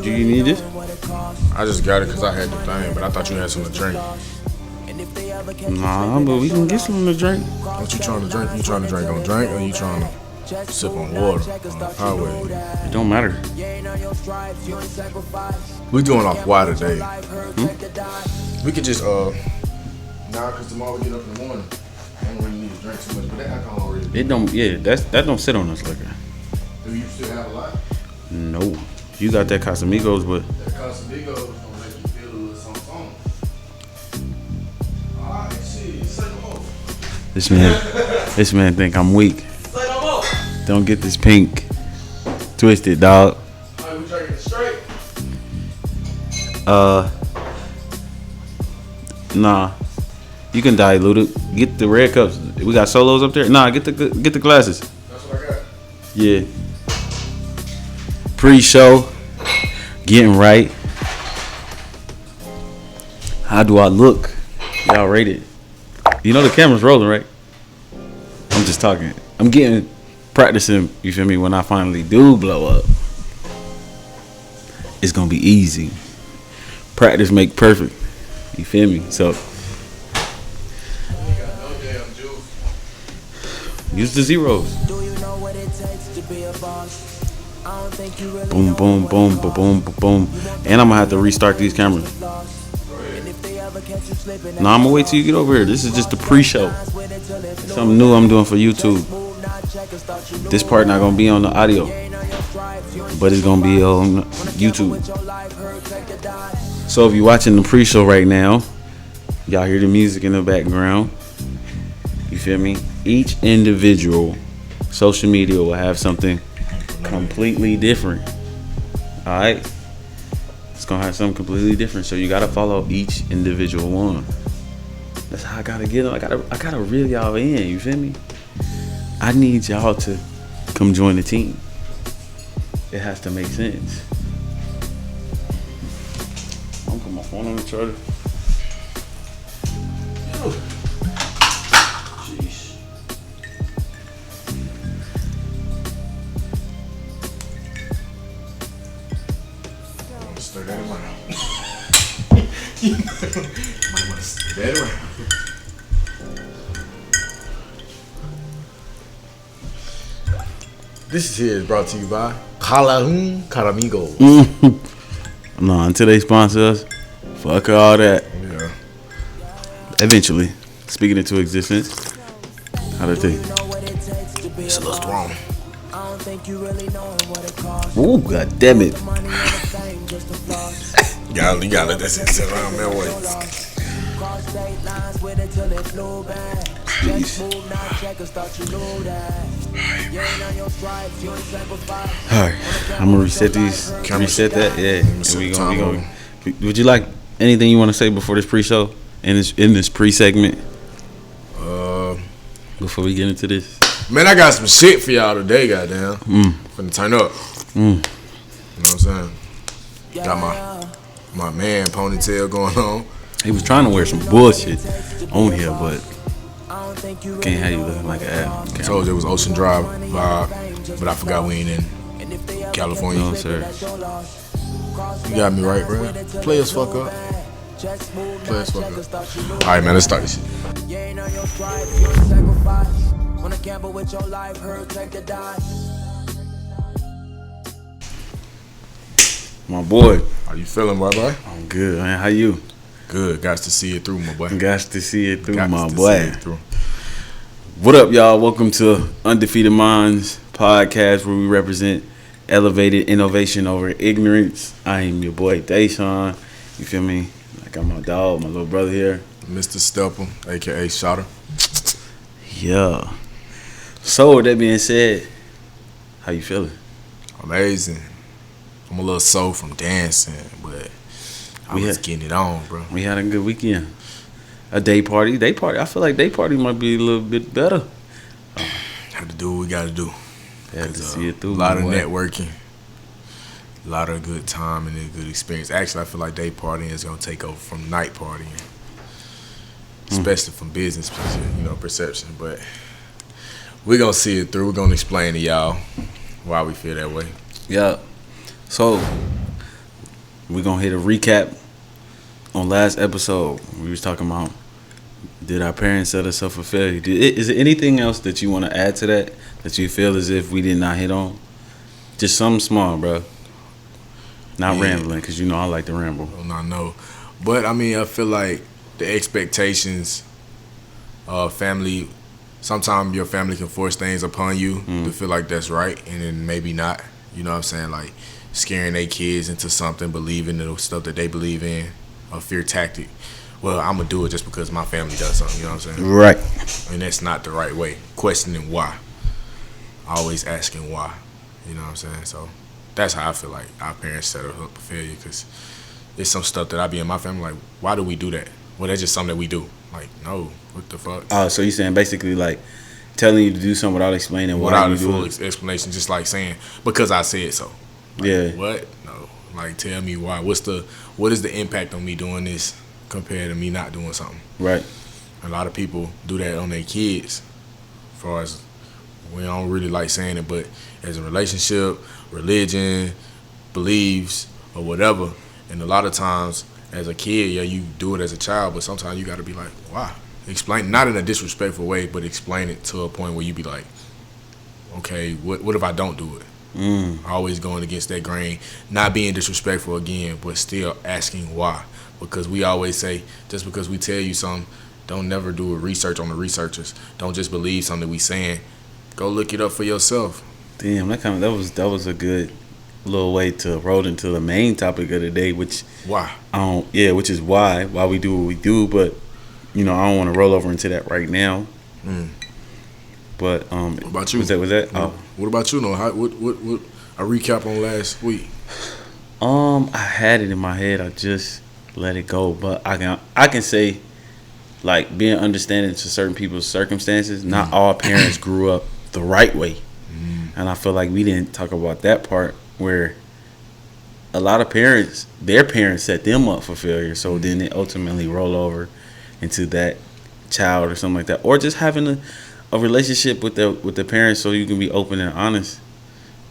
Do you need this? I just got it because I had the thing, but I thought you had something to drink. Nah, but we can get something to drink. What you trying to drink? You trying to drink on drink, or you trying to sip on water on the highway? It don't matter. We doing off water today. We could just because tomorrow we get up in the morning. I don't really need to drink too much, but that alcohol already. It don't. Yeah, that don't sit on us liquor. Do you still have a lot? No, you got that Casamigos, but that Casamigos gonna make you feel a little something. Alright, shit, say no more. this man think I'm weak. Say no more. Don't get this pink twisted, dog. Alright, we drinking it straight. Nah. You can dilute it. Get the red cups. We got solos up there. Nah, get the glasses. That's what I got. Yeah. Pre-show. Getting right. How do I look? Y'all rate it. You know the camera's rolling, right? I'm just talking. I'm practicing, you feel me, when I finally do blow up. It's gonna be easy. Practice make perfect. You feel me? So use the zeros. Boom, boom, boom, boom, boom, boom. And I'm gonna have to restart these cameras. Nah, I'm gonna wait till you get over here. This is just the pre-show. Something new I'm doing for YouTube. This part not gonna be on the audio, but it's gonna be on YouTube. So if you're watching the pre-show right now, y'all hear the music in the background. You feel me? Each individual social media will have something completely different. Alright? It's gonna have something completely different. So you gotta follow each individual one. That's how I gotta get them. I gotta reel y'all in, you feel me? I need y'all to come join the team. It has to make sense. I'm putting my phone on the charger. Stir that around. You might want to stir that around. This here is brought to you by Caramigos. No, until they sponsor us, fuck all that. Yeah. Eventually, speaking into existence. How do they? It's a little strong. Ooh, god damn it. You gotta let that sit around that way. Alright, I'm gonna reset these. Reset that, yeah. And we gonna. Would you like anything you want to say before this pre-show? In this pre-segment? Before we get into this. Man, I got some shit for y'all today, goddamn. Finna turn up. You know what I'm saying? Got my man ponytail going on. He was trying to wear some bullshit on here, but can't have you looking like an ass. I told you it was Ocean Drive vibe, but I forgot we ain't in California. No, sir. You got me right, bro. Play us fuck up. Play us fuck up. All right, man, let's start this shit. My boy. How you feeling, boy? I'm good, man. How you? Good. Got to see it through, my boy. Got to see it through, Got my to boy. see it through. What up, y'all? Welcome to UndefeatedMindz podcast, where we represent elevated innovation over ignorance. I am your boy, Dayshawn. You feel me? I got my dog, my little brother here. Mr. Stepper, a.k.a. Shotter. Yeah. So, with that being said, how you feeling? Amazing. I'm a little sore from dancing, but I was getting it on, bro. We had a good weekend. A day party. I feel like day party might be a little bit better. Have to do what we got to do. Had to see it through. A lot of networking, a lot of good time and a good experience. Actually, I feel like day partying is going to take over from night partying, especially from business, perception. But We're gonna see it through. We're gonna explain to y'all why we feel that way. Yeah. So we're gonna hit a recap on last episode. We was talking about, did our parents set us up for failure? Is there anything else that you want to add to that you feel as if we did not hit on? Just something small, bro. Not rambling, because you know I like to ramble. I know. But, I mean, I feel like the expectations of family, sometimes your family can force things upon you to feel like that's right, and then maybe not. You know what I'm saying? Like, scaring their kids into something, believing in the stuff that they believe in, a fear tactic. Well, I'm going to do it just because my family does something, you know what I'm saying? Right. And that's not the right way. Questioning why. Always asking why. You know what I'm saying? So that's how I feel like our parents set us up for failure, because there's some stuff that I be in my family like, why do we do that? Well, that's just something that we do. Like, no, what the fuck? Oh, so you're saying basically like telling you to do something without explaining why without you a do full it? Explanation, just like saying, because I said so. Like, Yeah. What? No. Like, tell me why. What is the impact on me doing this compared to me not doing something? Right. A lot of people do that on their kids. As far as, we don't really like saying it, but as a relationship, religion, beliefs, or whatever. And a lot of times, as a kid, yeah, you do it as a child, but sometimes you got to be like, why? Explain, not in a disrespectful way, but explain it to a point where you be like, okay, what if I don't do it? Always going against that grain, not being disrespectful again, but still asking why. Because we always say, just because we tell you something, don't never do a research on the researchers. Don't just believe something we saying. Go look it up for yourself. Damn, that was a good little way to roll into the main topic of the day, which Why? which is why we do what we do. But you know, I don't want to roll over into that right now. But What about you? Was that? What about you? No, what a recap on last week? I had it in my head. I just let it go. But I can say, like, being understanding to certain people's circumstances. Not all parents grew up the right way, and I feel like we didn't talk about that part where a lot of parents, their parents set them up for failure. So then they ultimately roll over into that child or something like that, or just having a relationship with the parents so you can be open and honest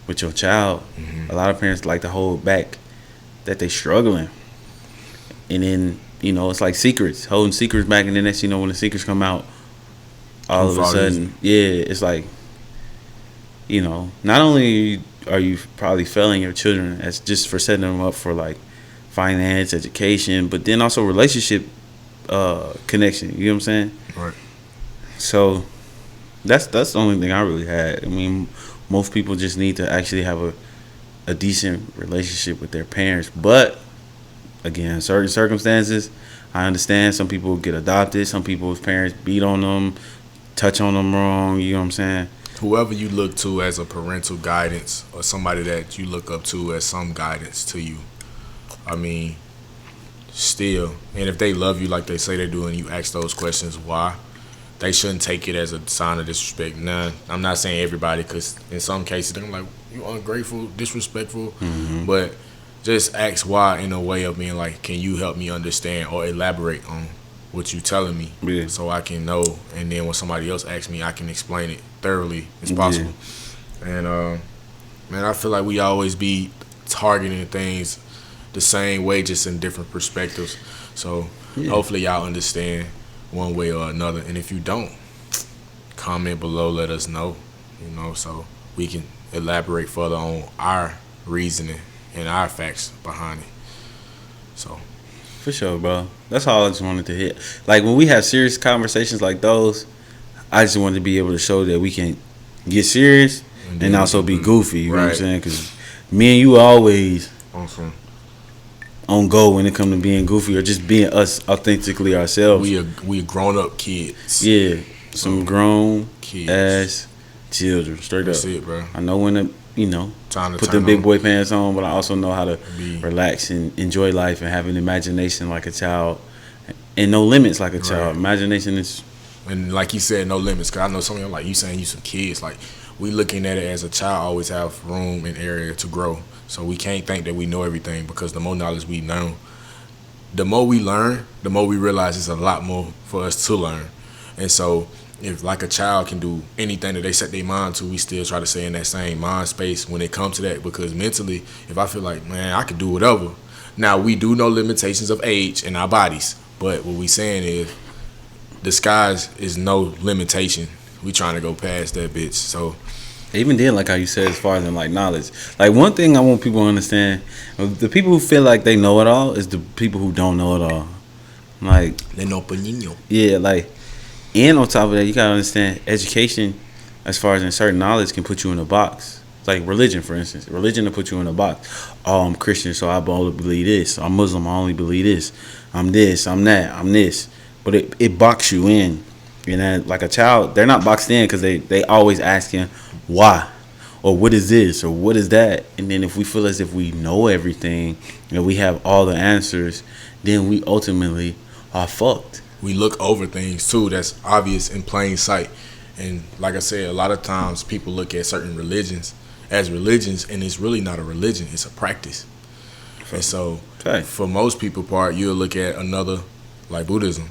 with your child. A lot of parents like to hold back that they struggling, and then you know it's like secrets, holding secrets back, and then next you know when the secrets come out, all of a sudden, it's like, you know, not only are you probably failing your children as just for setting them up for like finance, education, but then also relationship connection. You know what I'm saying? Right. So that's the only thing I really had. I mean, most people just need to actually have a decent relationship with their parents. But again, certain circumstances, I understand. Some people get adopted. Some people's parents beat on them, touch on them wrong. You know what I'm saying? Whoever you look to as a parental guidance, or somebody that you look up to as some guidance to you, I mean, still, and if they love you like they say they do and you ask those questions why, they shouldn't take it as a sign of disrespect. Nah, I'm not saying everybody, because in some cases they're like, you ungrateful, disrespectful, but just ask why in a way of being like, can you help me understand or elaborate on what you telling me, so I can know, and then when somebody else asks me, I can explain it thoroughly as possible. And man, I feel like we always be targeting things the same way, just in different perspectives. So hopefully y'all understand one way or another. And if you don't, comment below, let us know, you know, so we can elaborate further on our reasoning and our facts behind it. So For sure, bro. That's all I just wanted to hit. Like, when we have serious conversations like those, I just wanted to be able to show that we can get serious and also be goofy. You know what I'm saying? Because me and you always on go when it comes to being goofy or just being us authentically ourselves. We grown up kids. Yeah, some grown kids, ass children. Straight That's up. it, bro. I know when to, you know, Time to put turn them big on. boy pants on, but I also know how to relax and enjoy life and have an imagination like a child and no limits like a child. Imagination is, and like you said, no limits. Cause I know some of y'all like you saying you some kids. Like, we looking at it as a child always have room and area to grow. So we can't think that we know everything, because the more knowledge we know, the more we learn, the more we realize there's a lot more for us to learn. And so if like a child can do anything that they set their mind to, we still try to stay in that same mind space when it comes to that. Because mentally, if I feel like, man, I can do whatever. Now, we do know limitations of age in our bodies, but what we saying is the skies is no limitation. We trying to go past that bitch. So even then, like how you said, as far as in like knowledge, like one thing I want people to understand: the people who feel like they know it all is the people who don't know it all. Like, yeah, like, and on top of that, you gotta understand education, as far as in certain knowledge, can put you in a box. Like religion, for instance, religion will put you in a box. Oh, I'm Christian, so I only believe this. I'm Muslim, I only believe this. I'm this, I'm that, I'm this. But it boxes you in. And then, like a child, they're not boxed in because they always asking why, or what is this, or what is that. And then if we feel as if we know everything and we have all the answers, then we ultimately are fucked. We look over things too that's obvious in plain sight. And like I said, a lot of times people look at certain religions as religions, and it's really not a religion, it's a practice. And so for most people part, you'll look at another, like Buddhism.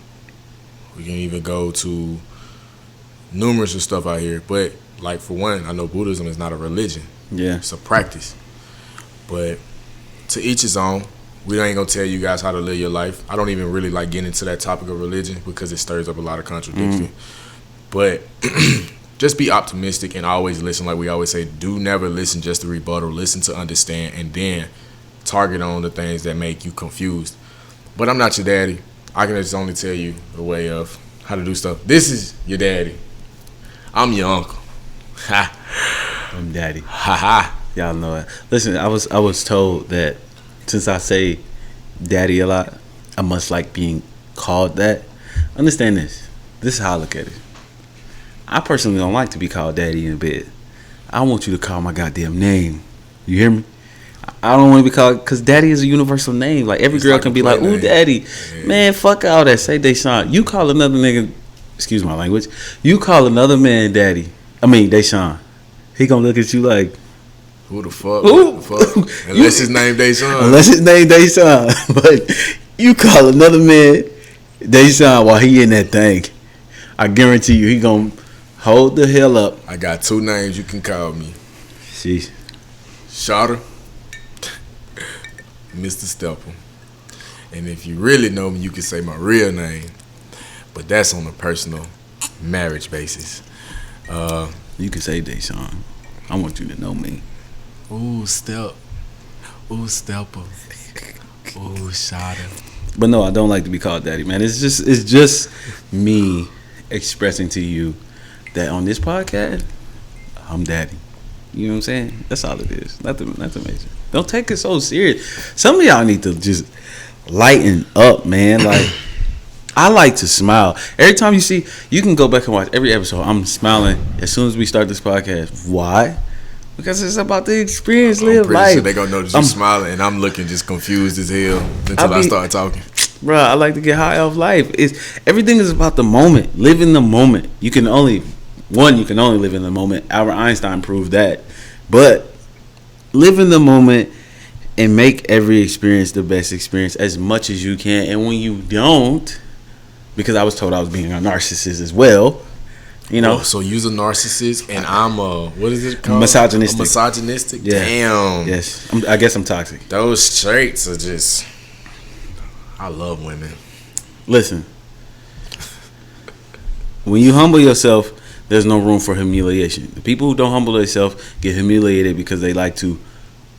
We can even go to numerous of stuff out here. But like for one, I know Buddhism is not a religion. Yeah. It's a practice. But to each his own. We ain't gonna tell you guys how to live your life. I don't even really like getting into that topic of religion because it stirs up a lot of contradiction. But just be optimistic and always listen. Like we always say, do never listen just to rebuttal. Listen to understand, and then target on the things that make you confused. But I'm not your daddy. I can just only tell you the way of how to do stuff. This is your daddy. I'm your uncle. Ha. I'm daddy. Ha ha. Y'all know it. Listen, I was told that since I say daddy a lot, I must like being called that. Understand this. This is how I look at it. I personally don't like to be called daddy in bed. I want you to call my goddamn name. You hear me? I don't want to be called, because daddy is a universal name. Like every girl can be like, ooh, daddy. Yeah. Man, fuck all that. Say Deshaun. You call another nigga, excuse my language, you call another man daddy. I mean, Deshaun. He gonna look at you like, who the fuck? Who the fuck? Unless his name Deshaun. Unless his name Deshaun. But you call another man Deshaun while he in that thing, I guarantee you he gonna hold the hell up. I got two names you can call me. Sheesh. Shotter, Mr. Stepper. And if you really know me, you can say my real name. But that's on a personal marriage basis. You can say Deshaun. I want you to know me. Ooh, Step. Ooh, Stepper. Ooh, Shotter. But no, I don't like to be called daddy, man. It's just me expressing to you that on this podcast, I'm daddy. You know what I'm saying? That's all it is. Nothing major. Don't take it so serious. Some of y'all need to just lighten up, man. Like, I like to smile. Every time you see, you can go back and watch every episode. I'm smiling as soon as we start this podcast. Why? Because it's about the experience, live life. Sure they gonna notice you smiling, and I'm looking just confused as hell until I start talking. Bro, I like to get high off life. Everything is about the moment. Live in the moment. You can only live in the moment. Albert Einstein proved that. But live in the moment and make every experience the best experience as much as you can. And when you don't, because I was told I was being a narcissist as well, you know. Oh, so you're a narcissist and I'm what is it called? Misogynistic. Misogynistic? Yeah. Damn. Yes. I guess I'm toxic. Those traits are just, I love women. Listen. When you humble yourself, there's no room for humiliation. The people who don't humble themselves get humiliated because they like to,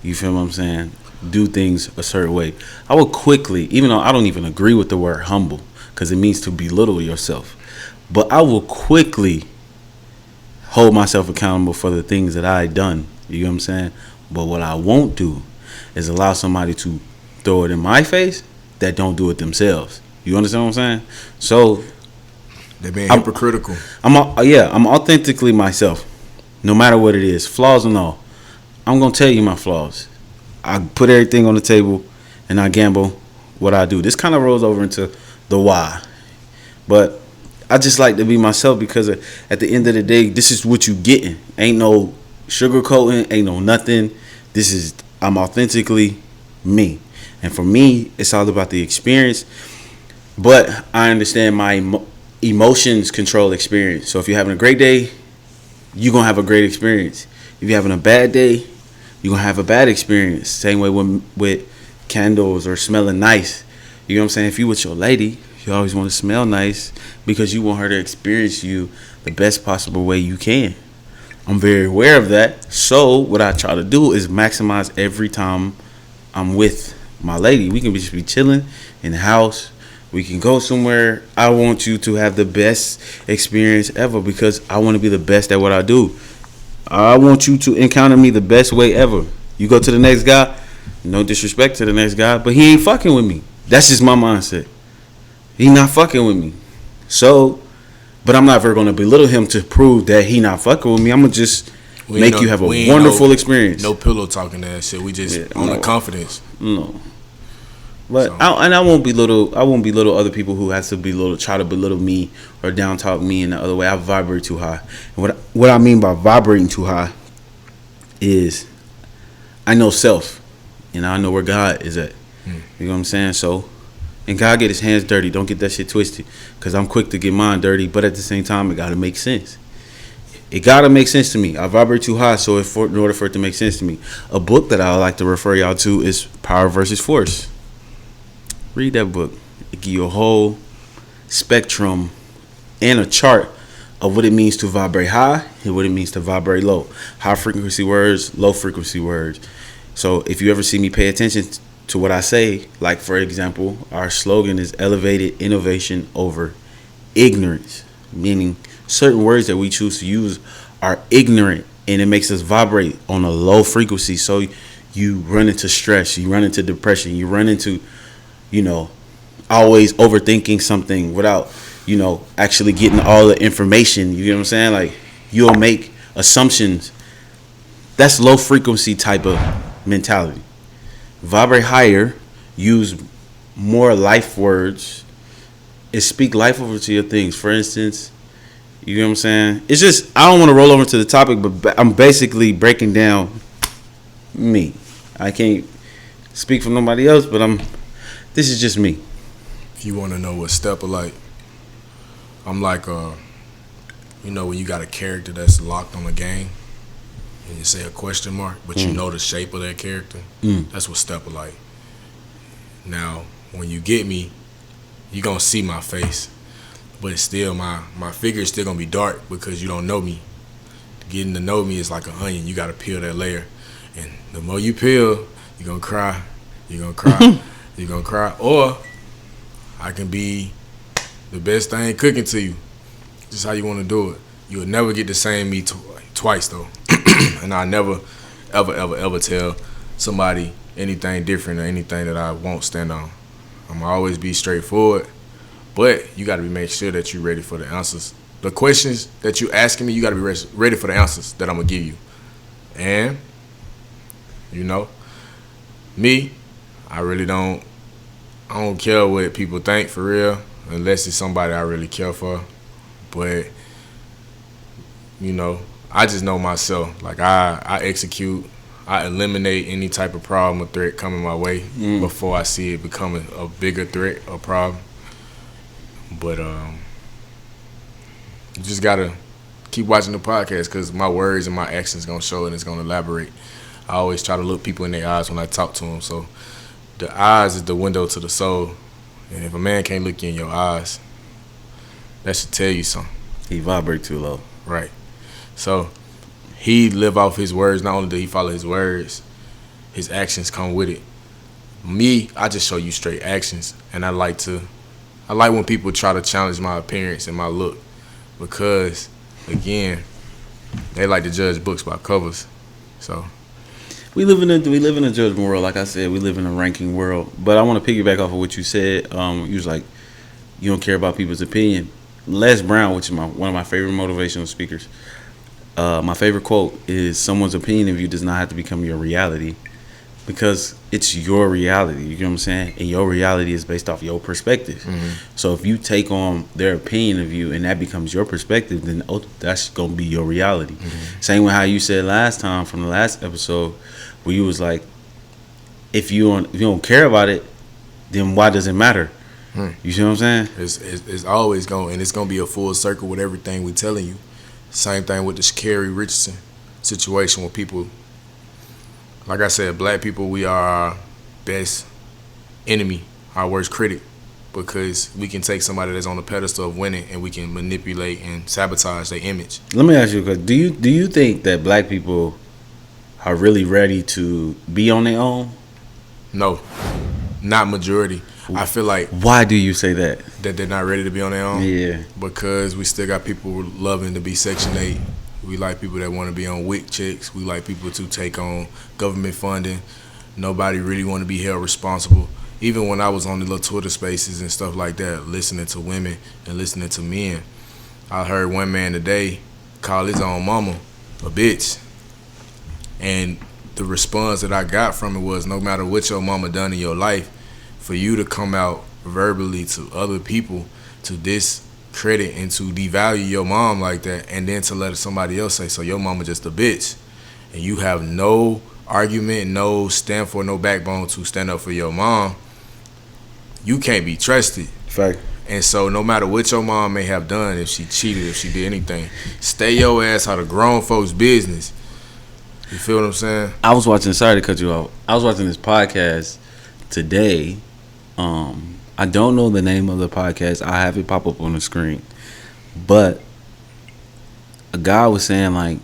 you feel what I'm saying, do things a certain way. I will quickly, even though I don't even agree with the word humble, because it means to belittle yourself, but I will quickly hold myself accountable for the things that I done. You know what I'm saying? But what I won't do is allow somebody to throw it in my face that don't do it themselves. You understand what I'm saying? So they're being hypocritical. I'm authentically myself, no matter what it is, flaws and all. I'm gonna tell you my flaws. I put everything on the table, and I gamble what I do. This kind of rolls over into the why, but I just like to be myself because at the end of the day, this is what you getting. Ain't no sugarcoating, ain't no nothing. I'm authentically me, and for me, it's all about the experience. But I understand emotions control experience. So if you're having a great day, you're going to have a great experience. If you're having a bad day, you're going to have a bad experience. Same way with candles or smelling nice. You know what I'm saying? If you with your lady, you always want to smell nice because you want her to experience you the best possible way you can. I'm very aware of that. So what I try to do is maximize every time I'm with my lady. We can just be chilling in the house. We can go somewhere. I want you to have the best experience ever because I want to be the best at what I do. I want you to encounter me the best way ever. You go to the next guy, no disrespect to the next guy, but he ain't fucking with me. That's just my mindset. He not fucking with me. So, but I'm not ever going to belittle him to prove that he not fucking with me. I'm going to just make you have a wonderful experience. No pillow talking that shit. We just on the confidence. No. But so. I won't belittle other people who has to try to belittle me or down talk me in the other way. I vibrate too high. And what I mean by vibrating too high is I know self and I know where God is at. You know what I'm saying? So, and God get his hands dirty. Don't get that shit twisted. Because I'm quick to get mine dirty, but at the same time, it got to make sense. It got to make sense to me. I vibrate too high, so in order for it to make sense to me. A book that I like to refer y'all to is Power versus Force. Read that book. It give you a whole spectrum and a chart of what it means to vibrate high and what it means to vibrate low. High frequency words, low frequency words. So if you ever see me pay attention to what I say, like for example, our slogan is elevated innovation over ignorance, meaning certain words that we choose to use are ignorant and it makes us vibrate on a low frequency. So you run into stress, you run into depression, you run into, always overthinking something without, actually getting all the information. You know what I'm saying? Like you'll make assumptions. That's low frequency type of mentality. Vibrate higher, use more life words, and speak life over to your things. For instance, you know what I'm saying? It's just, I don't want to roll over to the topic, but I'm basically breaking down me. I can't speak for nobody else, but this is just me. If you want to know what step like, I'm like, when you got a character that's locked on a game, and you say a question mark, but you know the shape of that character, that's what step like. Now, when you get me, you're going to see my face, but it's still, my figure is still going to be dark because you don't know me. Getting to know me is like an onion. You got to peel that layer. And the more you peel, you're going to cry. You're going to cry. You're going to cry. Or I can be the best thing cooking to you. Just how you want to do it. You'll never get the same me twice, though. And I never, ever tell somebody anything different or anything that I won't stand on. I'm going to always be straightforward. But you got to make sure that you're ready for the answers. The questions that you're asking me, you got to be ready for the answers that I'm going to give you. And, me, I don't care what people think for real, unless it's somebody I really care for. But, I just know myself. Like, I execute, I eliminate any type of problem or threat coming my way before I see it becoming a bigger threat or problem. But you just got to keep watching the podcast because my words and my actions going to show and it's going to elaborate. I always try to look people in their eyes when I talk to them. So the eyes is the window to the soul. And if a man can't look you in your eyes, that should tell you something. He vibrate too low. Right. So he live off his words. Not only do he follow his words, his actions come with it. Me, I just show you straight actions. And I like when people try to challenge my appearance and my look because, again, they like to judge books by covers. So we live in a judgment world. Like I said, we live in a ranking world. But I want to piggyback off of what you said. You was like, you don't care about people's opinion. Les Brown, which is one of my favorite motivational speakers, my favorite quote is, someone's opinion of you does not have to become your reality because it's your reality. You know what I'm saying? And your reality is based off your perspective. So if you take on their opinion of you and that becomes your perspective, then that's going to be your reality. Same with how you said last time from the last episode where you was like, if you don't care about it, then why does it matter? You see what I'm saying? It's always going, and it's going to be a full circle with everything we telling you. Same thing with the Sha'Carri Richardson situation with people. Like I said, black people, we are our best enemy, our worst critic, because we can take somebody that's on the pedestal of winning and we can manipulate and sabotage their image. Let me ask you, because do you think that black people are really ready to be on their own? No, not majority. I feel like. Why do you say that? That they're not ready to be on their own? Yeah. Because we still got people loving to be Section 8. We like people that want to be on WIC checks. We like people to take on government funding. Nobody really want to be held responsible. Even when I was on the little Twitter spaces and stuff like that, listening to women and listening to men, I heard one man today call his own mama a bitch. And the response that I got from it was, no matter what your mama done in your life, for you to come out verbally to other people to discredit and to devalue your mom like that, and then to let somebody else say, so your mama just a bitch, and you have no argument, no stand for, no backbone to stand up for your mom, you can't be trusted. Fact. And so no matter what your mom may have done, if she cheated, if she did anything, stay your ass out of grown folks' business. You feel what I'm saying? I was watching, sorry to cut you off, I was watching this podcast today. I don't know the name of the podcast. I have it pop up on the screen. But a guy was saying, like,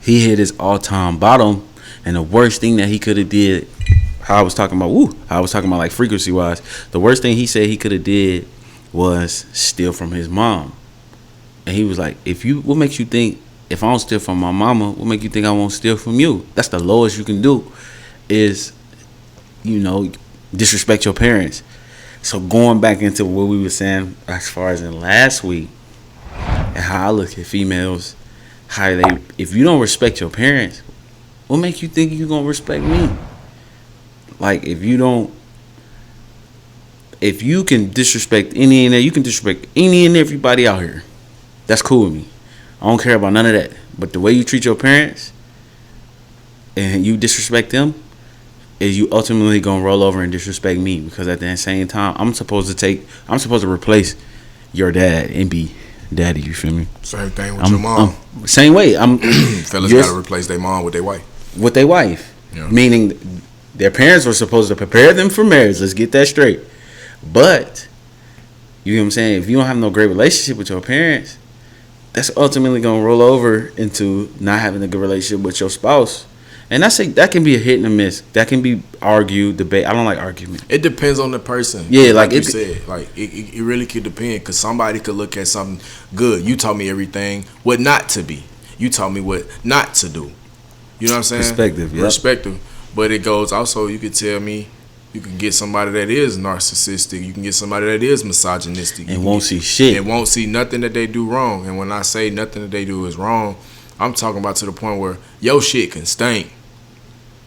he hit his all-time bottom, and the worst thing that he could have did, how I was talking about like frequency-wise, the worst thing he said he could have did was steal from his mom. And he was like, what makes you think, if I don't steal from my mama, what make you think I won't steal from you? That's the lowest you can do, is, disrespect your parents. So going back into what we were saying as far as in last week, and how I look at females, if you don't respect your parents, what make you think you're gonna respect me? Like, if you can disrespect any and everybody out here, that's cool with me. I don't care about none of that. But the way you treat your parents and you disrespect them, is you ultimately gonna roll over and disrespect me, because at the same time I'm supposed to replace your dad and be daddy. You feel me? Same thing with your mom. Same way. Fellas gotta replace their mom with their wife. Yeah. Meaning their parents were supposed to prepare them for marriage. Let's get that straight. But you know what I'm saying? If you don't have no great relationship with your parents, that's ultimately gonna roll over into not having a good relationship with your spouse. And that can be a hit and a miss. That can be argued, debate. I don't like argument. It depends on the person. Yeah, like you said, like it really could depend, because somebody could look at something good. You taught me everything what not to be. You taught me what not to do. You know what I'm saying? Perspective. But it goes also, you could tell me, you can get somebody that is narcissistic. You can get somebody that is misogynistic. And won't see shit. And won't see nothing that they do wrong. And when I say nothing that they do is wrong, I'm talking about to the point where your shit can stink.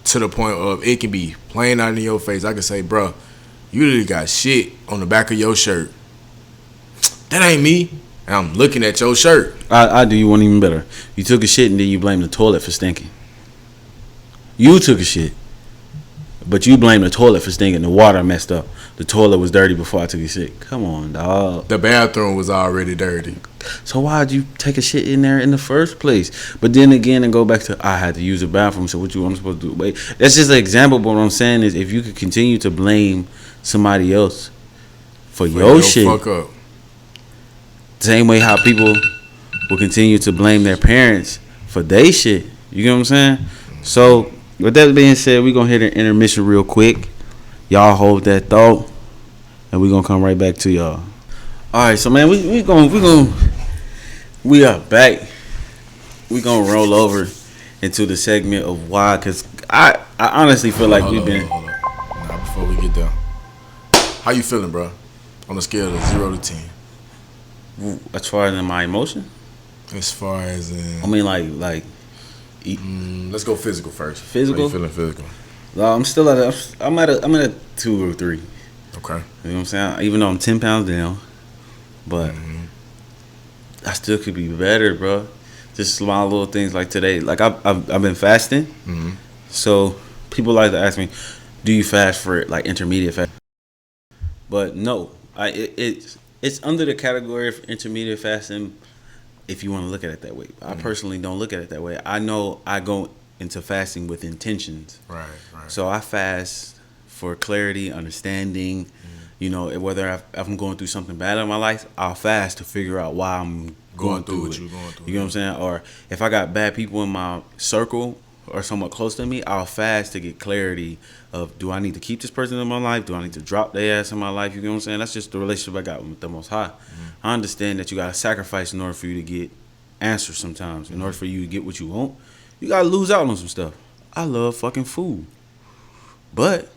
To the point of it can be playing out in your face. I can say, bro, you literally got shit on the back of your shirt. That ain't me. And I'm looking at your shirt. I do you one even better. You took a shit and then you blame the toilet for stinking. You took a shit, but you blame the toilet for stinking. The water messed up. The toilet was dirty before I took a shit. Come on, dog. The bathroom was already dirty. So why'd you take a shit in there in the first place? But then again, and go back to, I had to use the bathroom, so what I'm supposed to do? Wait, that's just an example, but what I'm saying is, if you could continue to blame somebody else for your shit, fuck up. Same way how people will continue to blame their parents for their shit. You get what I'm saying? So with that being said, we're gonna hit an intermission real quick. Y'all hold that thought, and we're gonna come right back to y'all. All right, so man, we are back. We gonna roll over into the segment of why, cause I honestly feel like we've been. Hold up. Nah, before we get there, how you feeling, bro? On a scale of 0 to 10. As far as in my emotion. As far as in. I mean, like. Let's go physical first. Physical. How you feeling physical? I'm still I'm at a 2 or 3. Okay. You know what I'm saying? Even though I'm 10 pounds down, but I still could be better, bro. Just small little things like today. Like I've been fasting, so people like to ask me, "Do you fast for like intermediate fast?" But no, It's under the category of intermediate fasting if you want to look at it that way. I personally don't look at it that way. I know I go into fasting with intentions. Right. So I fast for clarity, understanding. You know, whether if I'm going through something bad in my life, I'll fast to figure out why I'm going through it. You're going through. You know what I'm saying? Or if I got bad people in my circle or somewhat close to me, I'll fast to get clarity of, do I need to keep this person in my life? Do I need to drop their ass in my life? You know what I'm saying? That's just the relationship I got with the Most High. I understand that you got to sacrifice in order for you to get answers sometimes. In order for you to get what you want, you got to lose out on some stuff. I love fucking food. But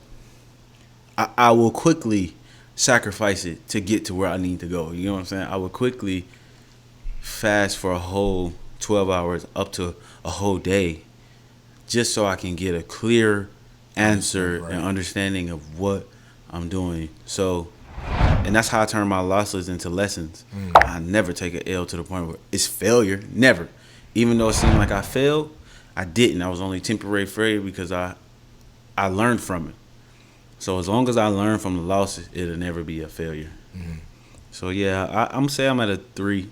I will quickly sacrifice it to get to where I need to go. You know what I'm saying? I would quickly fast for a whole 12 hours up to a whole day just so I can get a clear answer and understanding of what I'm doing. So, and that's how I turn my losses into lessons. I never take an L to the point where it's failure. Never. Even though it seemed like I failed, I didn't. I was only temporary failure because I learned from it. So as long as I learn from the losses, it'll never be a failure. So yeah, I'm say I'm at a 3.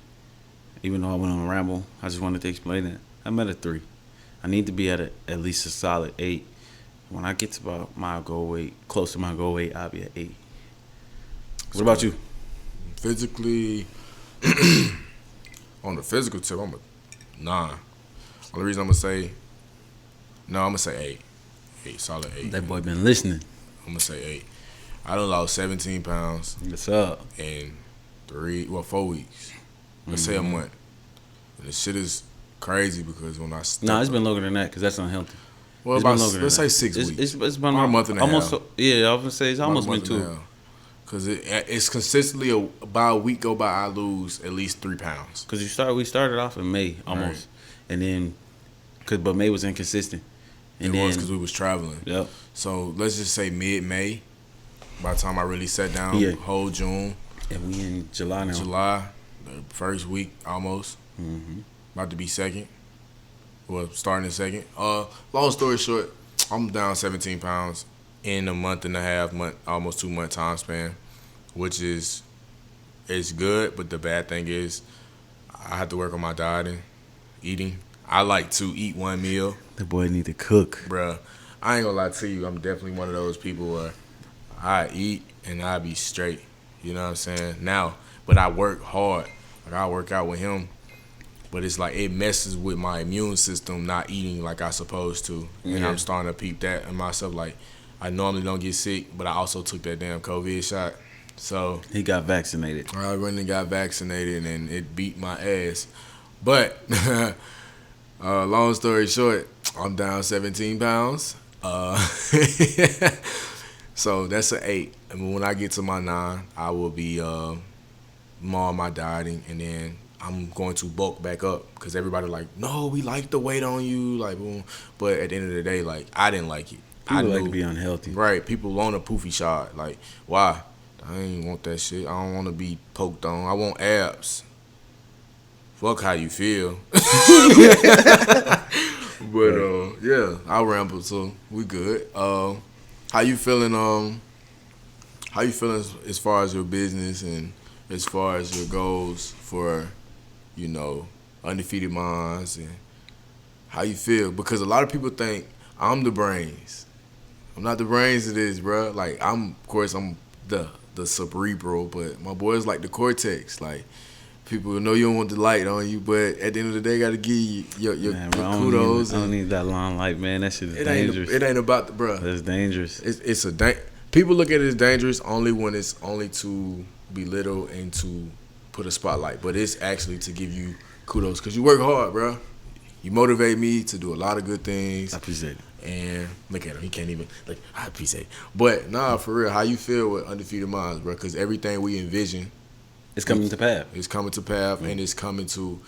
Even though I went on a ramble, I just wanted to explain that. I'm at a 3. I need to be at least a solid 8. When I get to about my goal weight, close to my goal weight, I'll be at 8. What about you? Physically, on the physical tip, I'm a 9. Only reason I'm gonna say 8. 8, solid 8. That boy been listening. I'm gonna say 8. I done lost 17 pounds What's up? in 4 weeks. Let's say a month. And the shit is crazy because when I Nah, it's been longer than that because that's unhealthy. well, It's about, been longer than let's that. say 6 weeks. It's been About a month and a almost, half. Yeah, I was gonna say it's almost been 2. Because it's consistently about a week go by, I lose at least 3 pounds. Because we started off in May almost, and then but May was inconsistent. And It was because we was traveling. Yep. So let's just say mid-May. By the time I really sat down, whole June. And we in July now. July, the first week almost. About to be second. Well, starting in second. Long story short, I'm down 17 pounds in a month and a half, almost 2 month time span, which is good. But the bad thing is, I have to work on my dieting, eating. I like to eat one meal. The boy need to cook. Bruh, I ain't gonna lie to you. I'm definitely one of those people where I eat and I be straight. You know what I'm saying? Now, but I work hard. Like I work out with him. But it's like it messes with my immune system not eating like I supposed to. And I'm starting to peep that in myself. Like I normally don't get sick, but I also took that damn COVID shot. So He got vaccinated. I really got vaccinated and it beat my ass. But long story short, I'm down 17 pounds. So that's an 8. I mean, when I get to my 9, I will be more on my dieting, and then I'm going to bulk back up because everybody like, no, we like the weight on you, like, boom. But at the end of the day, like, I didn't like it. People like to be unhealthy. Right, people want a poofy shot. Like, why? I ain't want that shit. I don't want to be poked on. I want abs. Fuck how you feel. But yeah, I'll ramble, so we good. How you feeling? How you feeling as far as your business and as far as your goals for, UndefeatedMindz, and how you feel? Because a lot of people think I'm the brains. I'm not the brains of this, bro. Like I'm the cerebral, but my boy's like the cortex. Like people know you don't want the light on you, but at the end of the day, gotta give you your kudos. I don't need that long light, man. That shit is dangerous. It ain't about the bruh. That's dangerous. People look at it as dangerous only when it's only to belittle and to put a spotlight, but it's actually to give you kudos because you work hard, bro. You motivate me to do a lot of good things. I appreciate it. And look at him, he can't even I appreciate it. But nah, for real, how you feel with UndefeatedMindz, bro? Because everything we envision, it's coming to path. It's coming to path, and it's coming to.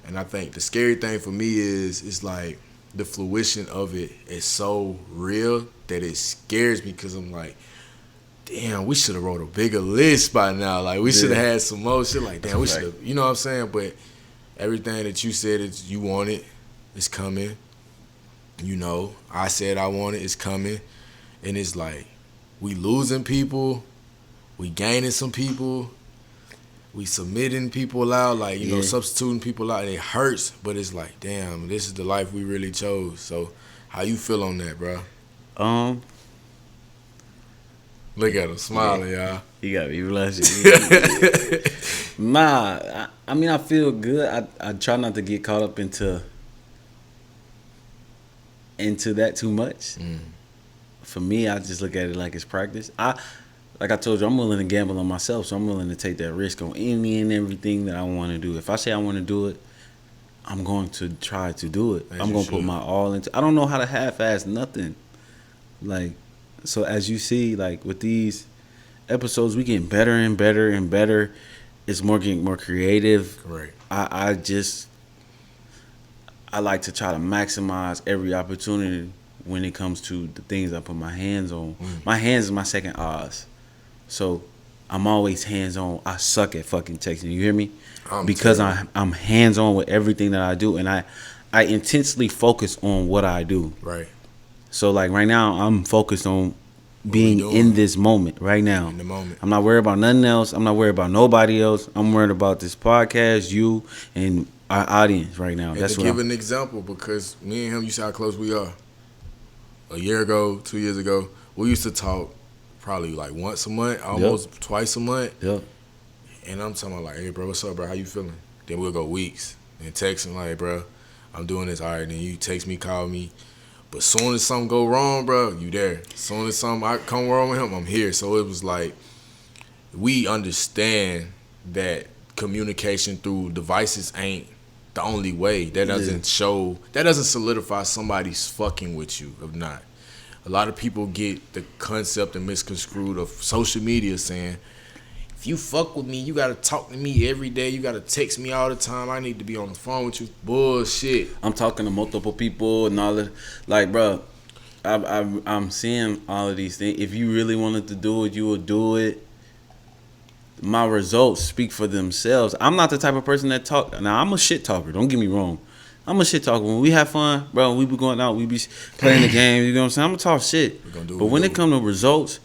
And I think the scary thing for me is it's like the fruition of it is so real that it scares me because I'm like, damn, we should have wrote a bigger list by now. Like we should have had some more shit. Like damn, we should have. You know what I'm saying? But everything that you said that you wanted is coming. I said I want it, it's coming. And it's like, we losing people, we gaining some people. We submitting people out, like, you know, substituting people out. It hurts, but it's like, damn, this is the life we really chose. So, how you feel on that, bro? Look at him smiling, y'all. You got me blushing. Nah, I mean, I feel good. I try not to get caught up into that too much. For me, I just look at it like it's practice. Like I told you, I'm willing to gamble on myself, so I'm willing to take that risk on any and everything that I want to do. If I say I want to do it, I'm going to try to do it. I'm going to put my all into. I don't know how to half-ass nothing. Like, so as you see, like with these episodes, we getting better and better and better. It's getting more creative. Correct. I like to try to maximize every opportunity when it comes to the things I put my hands on. My hands is my second eyes. So I'm always hands on. I suck at fucking texting. You hear me? Because I'm hands on with everything that I do, and I intensely focus on what I do. Right. So like right now, I'm focused on being in this moment right now. In the moment. I'm not worried about nothing else. I'm not worried about nobody else. I'm worried about this podcast, you, and our audience right now. And that's to what give an example, because me and him, you see how close we are. A year ago, 2 years ago, we used to talk probably like once a month, almost twice a month. Yep. And I'm talking about like, hey, bro, what's up, bro? How you feeling? Then we'll go weeks and text him like, hey, bro, I'm doing this. All right, then you text me, call me. But soon as something go wrong, bro, you there. Soon as something I come wrong with him, I'm here. So it was like, we understand that communication through devices ain't the only way. That doesn't solidify somebody's fucking with you or not. A lot of people get the concept and misconstrued of social media saying, if you fuck with me, you gotta talk to me every day. You gotta text me all the time. I need to be on the phone with you. Bullshit. I'm talking to multiple people and all that. Like, bro, I'm seeing all of these things. If you really wanted to do it, you would do it. My results speak for themselves. I'm not the type of person that talk. Now, I'm a shit talker. Don't get me wrong. I'm a shit talker. When we have fun, bro, we be going out, we be playing the game. You know what I'm saying? I'm gonna talk shit. But when it comes to results,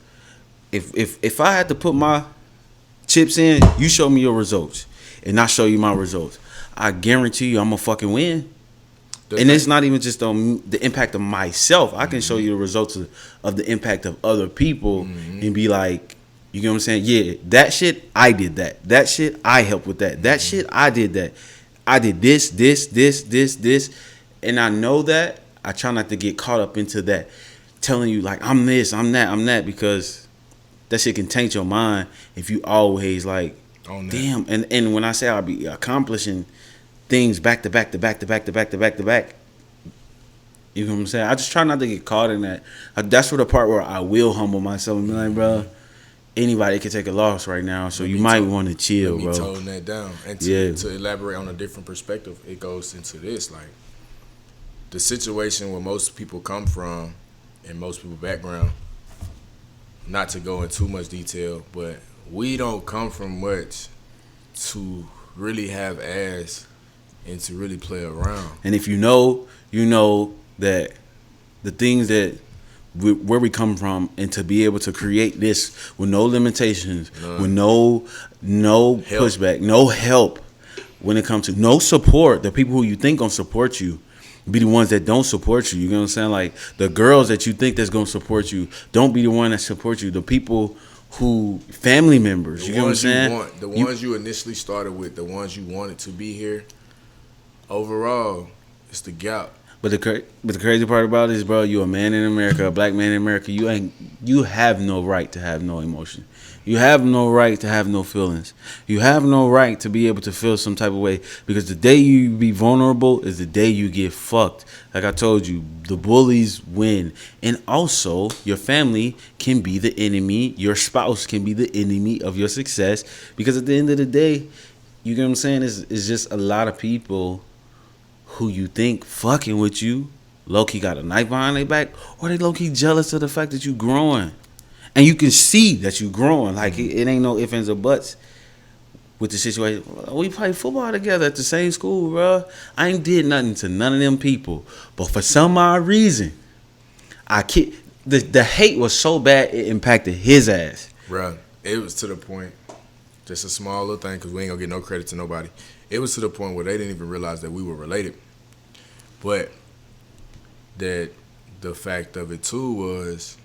if I had to put my chips in, you show me your results, and I show you my results, I guarantee you I'm gonna fucking win. And it's not even just on the impact of myself. I can show you the results of the impact of other people and be like, you know what I'm saying? Yeah, that shit, I did that. That shit, I helped with that. That shit, I did that. I did this. And I know that. I try not to get caught up into that. Telling you, like, I'm this, I'm that, because that shit can taint your mind if you always, like, damn. And when I say I'll be accomplishing things back to back. You know what I'm saying? I just try not to get caught in that. That's the part where I will humble myself and be like, bro, anybody can take a loss right now, so you might want to chill, bro. Tone that down. And to elaborate on a different perspective, it goes into this, like, the situation where most people come from and most people's background, not to go in too much detail, but we don't come from much to really have ass and to really play around. And if you know that the things that where we come from, and to be able to create this with no limitations, with no pushback, no help, when it comes to no support, the people who you think gonna support you be the ones that don't support you. You know what I'm saying? Like, the girls that you think that's gonna support you don't be the one that support you. The people who, family members, you know what I'm saying? The ones you initially started with, the ones you wanted to be here, overall, it's the gap. But the crazy part about it is, bro, you a man in America, a black man in America. You have no right to have no emotion. You have no right to have no feelings. You have no right to be able to feel some type of way, because the day you be vulnerable is the day you get fucked. Like I told you, the bullies win. And also, your family can be the enemy. Your spouse can be the enemy of your success, because at the end of the day, you know what I'm saying, it's just a lot of people who you think fucking with you low-key got a knife behind their back, or they low-key jealous of the fact that you growing. And you can see that you growing. Like, it ain't no ifs, ands, or buts with the situation. We played football together at the same school, bro. I ain't did nothing to none of them people. But for some odd reason, the hate was so bad it impacted his ass. Bro, it was to the point, just a small little thing, because we ain't gonna get no credit to nobody. It was to the point where they didn't even realize that we were related. But that the fact of it too was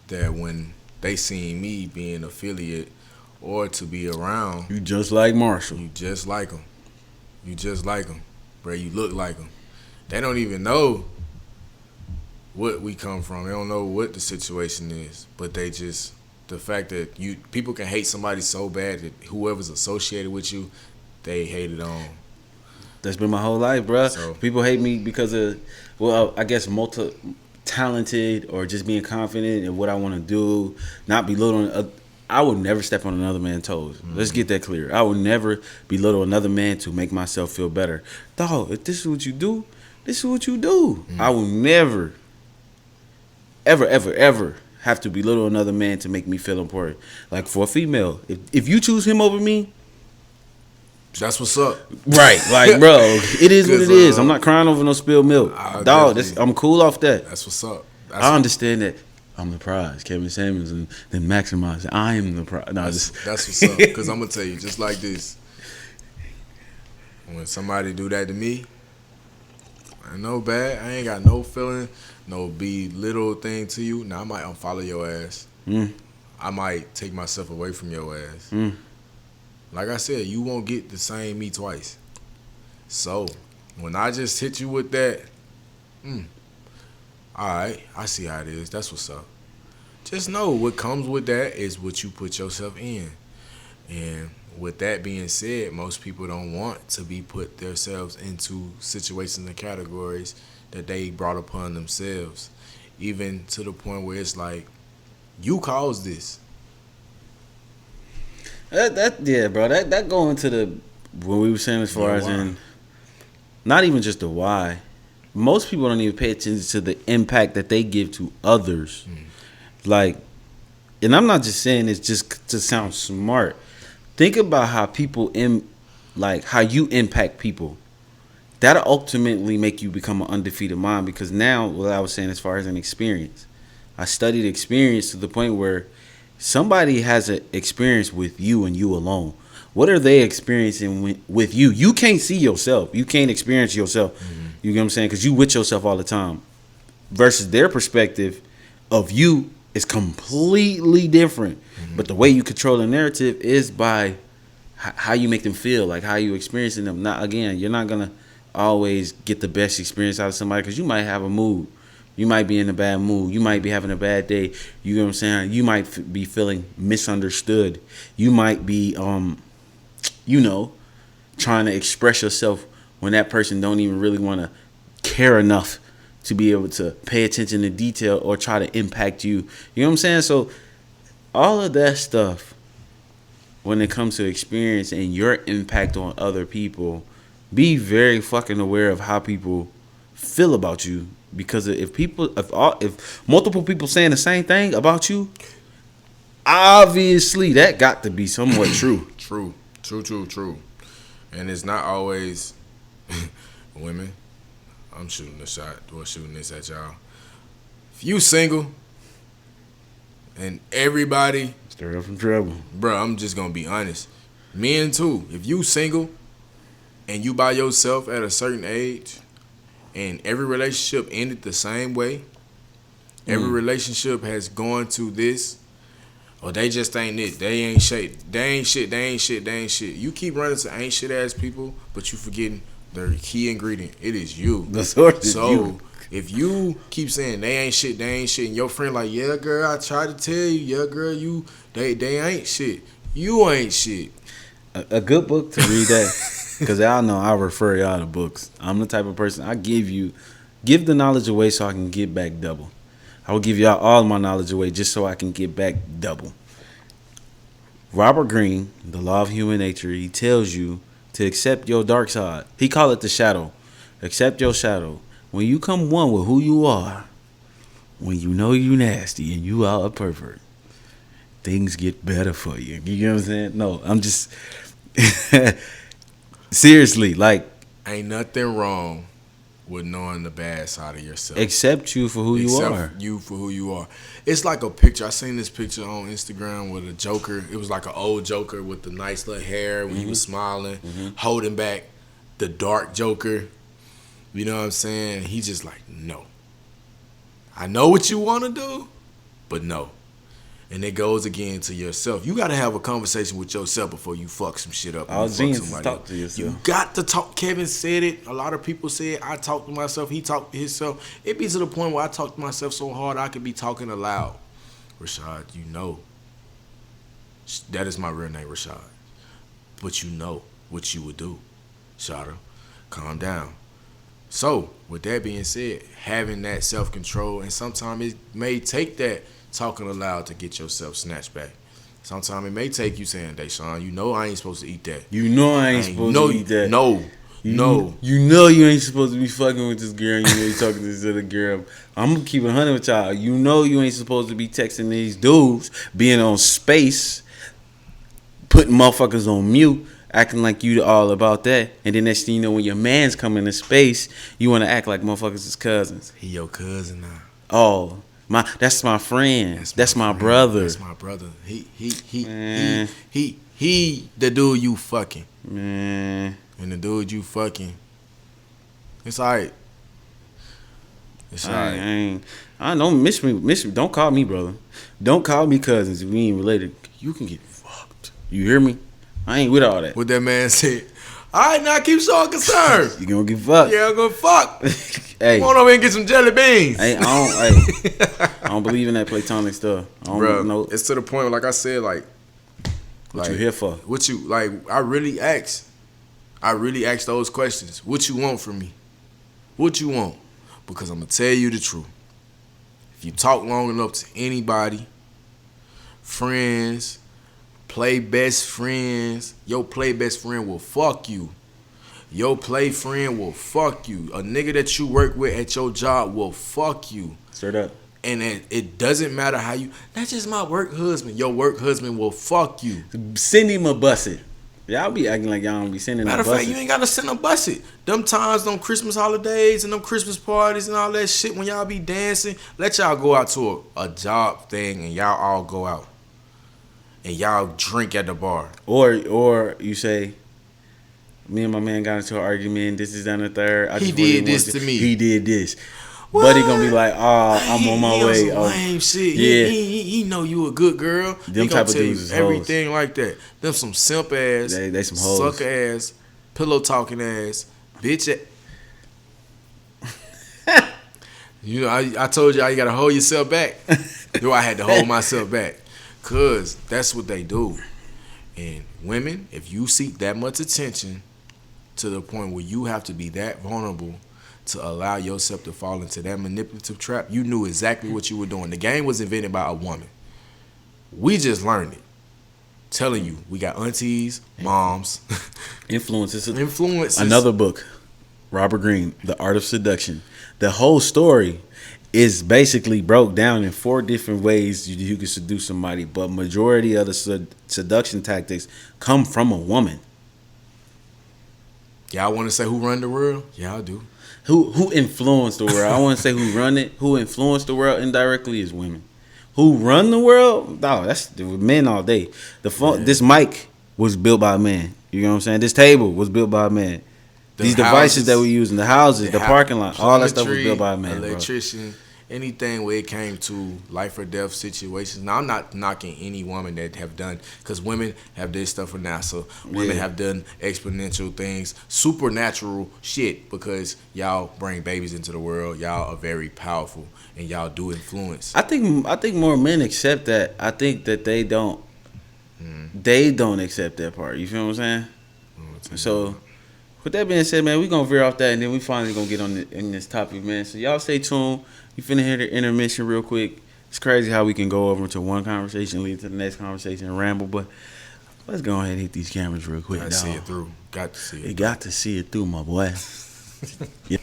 that when they seen me being affiliate or to be around, You just like Marshall. you just like them. You just like them, bro. You look like them. They don't even know what we come from. They don't know what the situation is, but they just, the fact that people can hate somebody so bad that whoever's associated with you, they hate it on. That's been my whole life, bro. So- People hate me because of, well, I guess talented or just being confident in what I want to do, not belittling. I would never step on another man's toes. Let's get that clear. I would never belittle another man to make myself feel better. Dog, if this is what you do, this is what you do. I will never, ever, ever, ever have to belittle another man to make me feel important. Like for a female, if you choose him over me, That's what's up. right, like, bro, it is what it is. I'm uh, not crying over no spilled milk. Dog, I'm cool off that. That's what's up. I understand that I'm the prize. Kevin Samuels and then maximize. I am the prize. No, That's what's up. Because I'm going to tell you, just like this, when somebody do that to me, I know bad. I ain't got no feeling, no belittle thing to you. Now, I might unfollow your ass. I might take myself away from your ass. Like I said, you won't get the same me twice. So, when I just hit you with that, all right, I see how it is. That's what's up. Just know what comes with that is what you put yourself in. And with that being said, most people don't want to be put themselves into situations and categories that they brought upon themselves. Even to the point where it's like, you caused this. Yeah, bro. That go into the what we were saying as far as in not even just the why. Most people don't even pay attention to the impact that they give to others. Like, and I'm not just saying it's just to sound smart. Think about how people how you impact people. That'll ultimately make you become an undefeated mind, because now what I was saying as far as an experience, I studied experience to the point where somebody has an experience with you and you alone. What are they experiencing with you? You can't see yourself. You can't experience yourself. You know what I'm saying? Because you with yourself all the time. Versus their perspective of you is completely different. But the way you control the narrative is by how you make them feel, like how you experiencing them. Not, again, you're not going to always get the best experience out of somebody, because you might have a mood. You might be in a bad mood. You might be having a bad day. You know what I'm saying? You might be feeling misunderstood. You might be, trying to express yourself when that person don't even really want to care enough to be able to pay attention to detail or try to impact you. You know what I'm saying? So all of that stuff, when it comes to experience and your impact on other people, be very fucking aware of how people feel about you. Because if multiple people saying the same thing about you, obviously that got to be somewhat true. True. And it's not always women. I'm shooting the shot or shooting this at y'all. If you single and everybody, Stir up from trouble. bro, I'm just gonna be honest. Men too. If you single and you by yourself at a certain age, and every relationship ended the same way, every relationship has gone to this, or they just ain't it. They ain't shit. They ain't shit. They ain't shit. They ain't shit. You keep running to ain't shit ass people, but you forgetting the key ingredient. It is you. The source is So you. if you keep saying they ain't shit, and your friend like, yeah, girl, I tried to tell you, yeah, girl, they ain't shit. You ain't shit. A good book to read that, because y'all know I refer y'all to books. I'm the type of person, I give the knowledge away so I can get back double. I will give y'all all my knowledge away just so I can get back double. Robert Greene, The Law of Human Nature, he tells you to accept your dark side. He call it the shadow. Accept your shadow. When you come one with who you are, when you know you nasty and you are a pervert, things get better for you. You know what I'm saying? No, I'm just seriously, like, Ain't nothing wrong with knowing the bad side of yourself. Accept you for who you are. Accept you for who you are. It's like a picture. I seen this picture on Instagram with a Joker. It was like an old Joker with the nice little hair when he was smiling, holding back the dark Joker. You know what I'm saying? He just like, no. I know what you want to do, but no. And it goes again to yourself. You got to have a conversation with yourself before you fuck some shit up. All genius is talk to yourself. You got to talk. Kevin said it. A lot of people said, I talk to myself. He talked to himself. It be to the point where I talk to myself so hard I could be talking aloud. Rashad, you know. That is my real name, Rashad. But you know what you would do. Shada, calm down. So, with that being said, having that self-control, and sometimes it may take that talking aloud to get yourself snatched back. Sometimes it may take you saying, Deshaun, you know I ain't supposed to eat that. You know I ain't supposed to eat that. No. You know you ain't supposed to be fucking with this girl. You know you talking to this other girl. I'm going to keep it 100 with y'all. You know you ain't supposed to be texting these dudes, being on space, putting motherfuckers on mute, acting like you all about that. And then next thing you know, when your man's coming to space, you want to act like motherfuckers is cousins. He your cousin now. Oh. That's my friend. That's my brother. That's my brother. He the dude you fucking. Man. And the dude you fucking. It's alright. It's alright. I don't miss me. Don't call me brother. Don't call me cousins if we ain't related. You can get fucked. You hear me? I ain't with all that. What that man said. Alright, now keep showing concern. You gonna get fucked. Yeah, I'm gonna fuck. Hey. Come on over and get some jelly beans. Hey, I don't believe in that platonic stuff. I don't Bro, know. it's to the point where, like I said, What you here for? What you, I really ask those questions. What you want from me? What you want? Because I'm going to tell you the truth. If you talk long enough to anybody, friends, play best friends, your play best friend will fuck you. Your play friend will fuck you. A nigga that you work with at your job will fuck you. Straight up. And it doesn't matter how you... That's just my work husband. Your work husband will fuck you. Send him a busset. Y'all be acting like y'all don't be sending Matter a of fact, busset. you ain't got to send a busset. Them times, them Christmas holidays and them Christmas parties and all that shit, when y'all be dancing, let y'all go out to a job thing and y'all all go out. And y'all drink at the bar. Or you say... Me and my man got into an argument. This is down the third. He did this to me. He did this. What? Buddy gonna be like, I'm on my way. Some lame shit. Yeah. He know you a good girl. Them he type gonna of tell dudes you is everything like that. Them some simp ass. They some hoes. Sucker ass. Pillow talking ass. Bitch. You know, I told y'all you gotta hold yourself back. Do I had to hold myself back? Cause that's what they do. And women, if you seek that much attention to the point where you have to be that vulnerable to allow yourself to fall into that manipulative trap, you knew exactly what you were doing. The game was invented by a woman. We just learned it. Telling you, we got aunties, moms, Influences. influences. Another book, Robert Greene, The Art of Seduction. The whole story is basically broke down in 4 different ways you can seduce somebody, but majority of the seduction tactics come from a woman. Y'all want to say who run the world? Yeah, I do. Who influenced the world? I want to say who run it. Who influenced the world indirectly is women. Who run the world? No, that's men all day. This mic was built by a man. You know what I'm saying? This table was built by a man. These devices that we use in the houses, the parking lot, all that stuff was built by a man. Electrician, bro. Anything where it came to life or death situations. Now, I'm not knocking any woman that have done, because women have did stuff for NASA. Women have done exponential things, supernatural shit, because y'all bring babies into the world. Y'all are very powerful, and y'all do influence. I think more men accept that. I think that they don't. They don't accept that part. You feel what I'm saying? So, with that being said, man, we gonna veer off that, and then we finally gonna get on in this topic, man. So y'all stay tuned. You finna hear the intermission real quick. It's crazy how we can go over into one conversation, lead to the next conversation, and ramble. But let's go ahead and hit these cameras real quick. Got to see it through. Got to see it. You got to see it through, my boy. Yeah.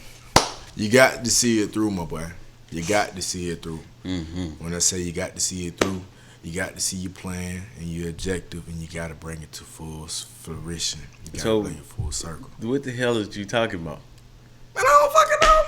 You got to see it through, my boy. You got to see it through. Mm-hmm. When I say you got to see it through, you got to see your plan and your objective, and you got to bring it to full fruition. You got to bring it full circle. What the hell is you talking about? Man, I don't fucking know,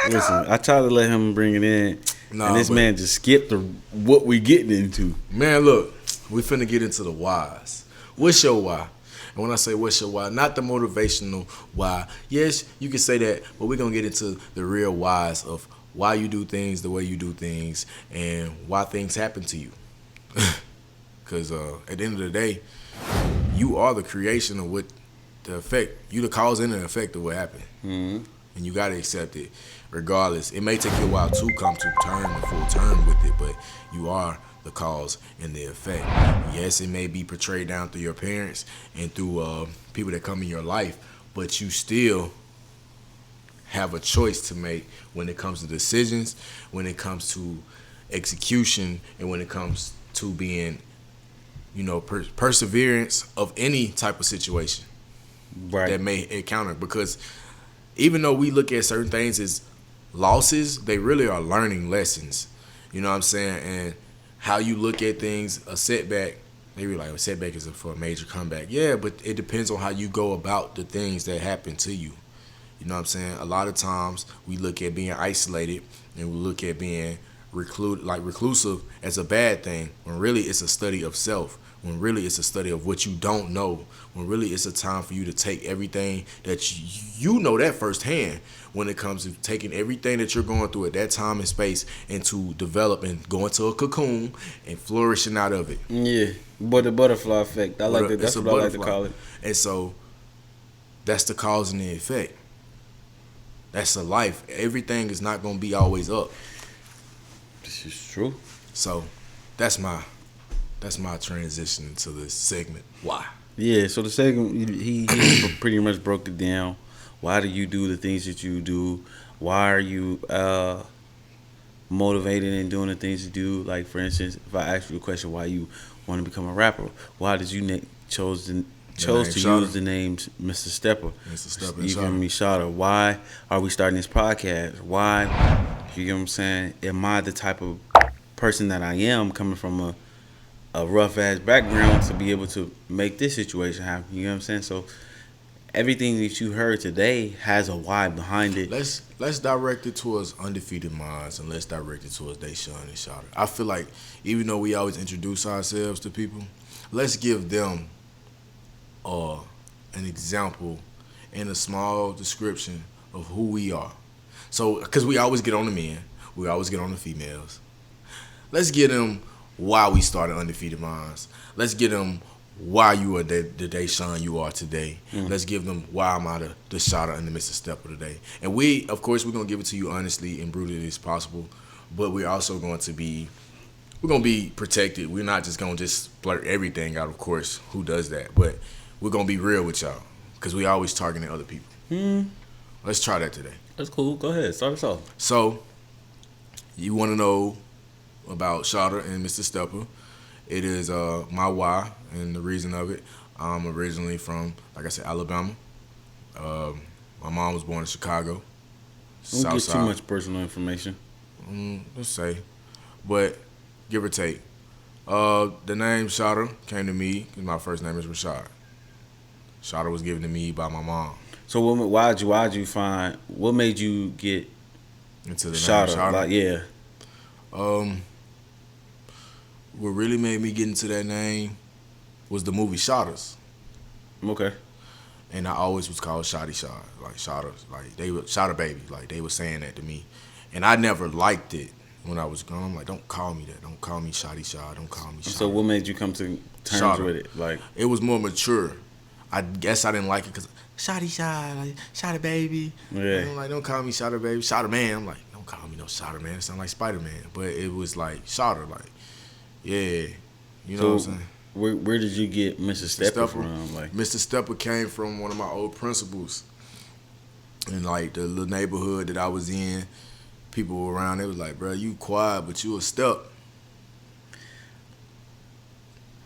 Listen, I tried to let him bring it in, Nah, and this but- man just skipped what we getting into. Man, look, we finna get into the whys. What's your why? And when I say what's your why, not the motivational why. Yes, you can say that, but we're gonna get into the real whys of why you do things the way you do things and why things happen to you. Because at the end of the day, you are the creation of what the effect. You the cause and the effect of what happened. Mm-hmm. And you gotta accept it regardless. It may take you a while to come to full term with it, but you are the cause and the effect. Yes, it may be portrayed down through your parents and through people that come in your life, but you still have a choice to make when it comes to decisions, when it comes to execution, and when it comes to being, perseverance of any type of situation Right. that may encounter. Because even though we look at certain things as losses, they really are learning lessons. You know what I'm saying? And how you look at things, a setback, maybe like a setback is for a major comeback. Yeah, but it depends on how you go about the things that happen to you. You know what I'm saying? A lot of times we look at being isolated and we look at being reclusive as a bad thing, when really it's a study of self, when really it's a study of what you don't know, when really it's a time for you to take everything that you know that firsthand, when it comes to taking everything that you're going through at that time and space and to develop and go into a cocoon and flourishing out of it. Yeah, but the butterfly effect. I like that. That's It's a what I like to butterfly. call it. And so that's the cause and the effect. That's a life. Everything is not going to be always up. This is true. So that's my transition to this segment. Why? Yeah, so the second, he pretty much broke it down. Why do you do the things that you do? Why are you motivated in doing the things you do? Like, for instance, if I ask you a question, why you want to become a rapper? Why did you chose to Shawty. use the name Mr. Stepper? Mr. Stepper. You feel me, Shawty? Why are we starting this podcast? Why, you get what I'm saying? Am I the type of person that I am, coming from a rough ass background, to be able to make this situation happen? You know what I'm saying? So everything that you heard today has a why behind it. Let's direct it towards UndefeatedMindz and let's direct it towards Deshaun and Shawty. I feel like even though we always introduce ourselves to people, let's give them an example and a small description of who we are. So, because we always get on the men, we always get on the females. Let's get them why we started UndefeatedMindz. Let's get them why you are the Deshaun you are today. Let's give them why I'm out of the Shawty and the Mr. Stepper today. And of course, we're going to give it to you honestly and brutally as possible, but we're also going to be protected. We're not just going to just blurt everything out, of course. Who does that? But we're going to be real with y'all because we always targeting other people. Let's try that today. That's cool. Go ahead. Start us off. So, you want to know about Shawty and Mr. Stepper. It is my why and the reason of it. I'm originally from, like I said, Alabama. My mom was born in Chicago. Don't get too much personal information. Let's say. But, give or take. The name Shawty came to me because my first name is Rashad. Shawty was given to me by my mom. So why'd you find, what made you get Into the Shawty? name Shawty. Like, yeah. What really made me get into that name was the movie Shotters. Okay. And I always was called Shotty Shot, like Shotters, like they were Shotter Baby, like they were saying that to me, and I never liked it when I was growing. I'm like, don't call me that, don't call me Shotty Shot, don't call me Shot. So what made you come to terms Shawty. with it? Like, It was more mature. I guess I didn't like it because Shotty Shot, like Shotter Baby. Yeah. And I'm like, don't call me Shotter Baby, Shotter Man. I'm like, don't call me no Shotter Man. It sound like Spider Man, but it was like Shotter, like, yeah, you know what I'm saying. Where did you get Mr. Stepper from? Like, Mr. Stepper came from one of my old principals. In like the little neighborhood that I was in, people were around, they was like, bro, you quiet, but you a step.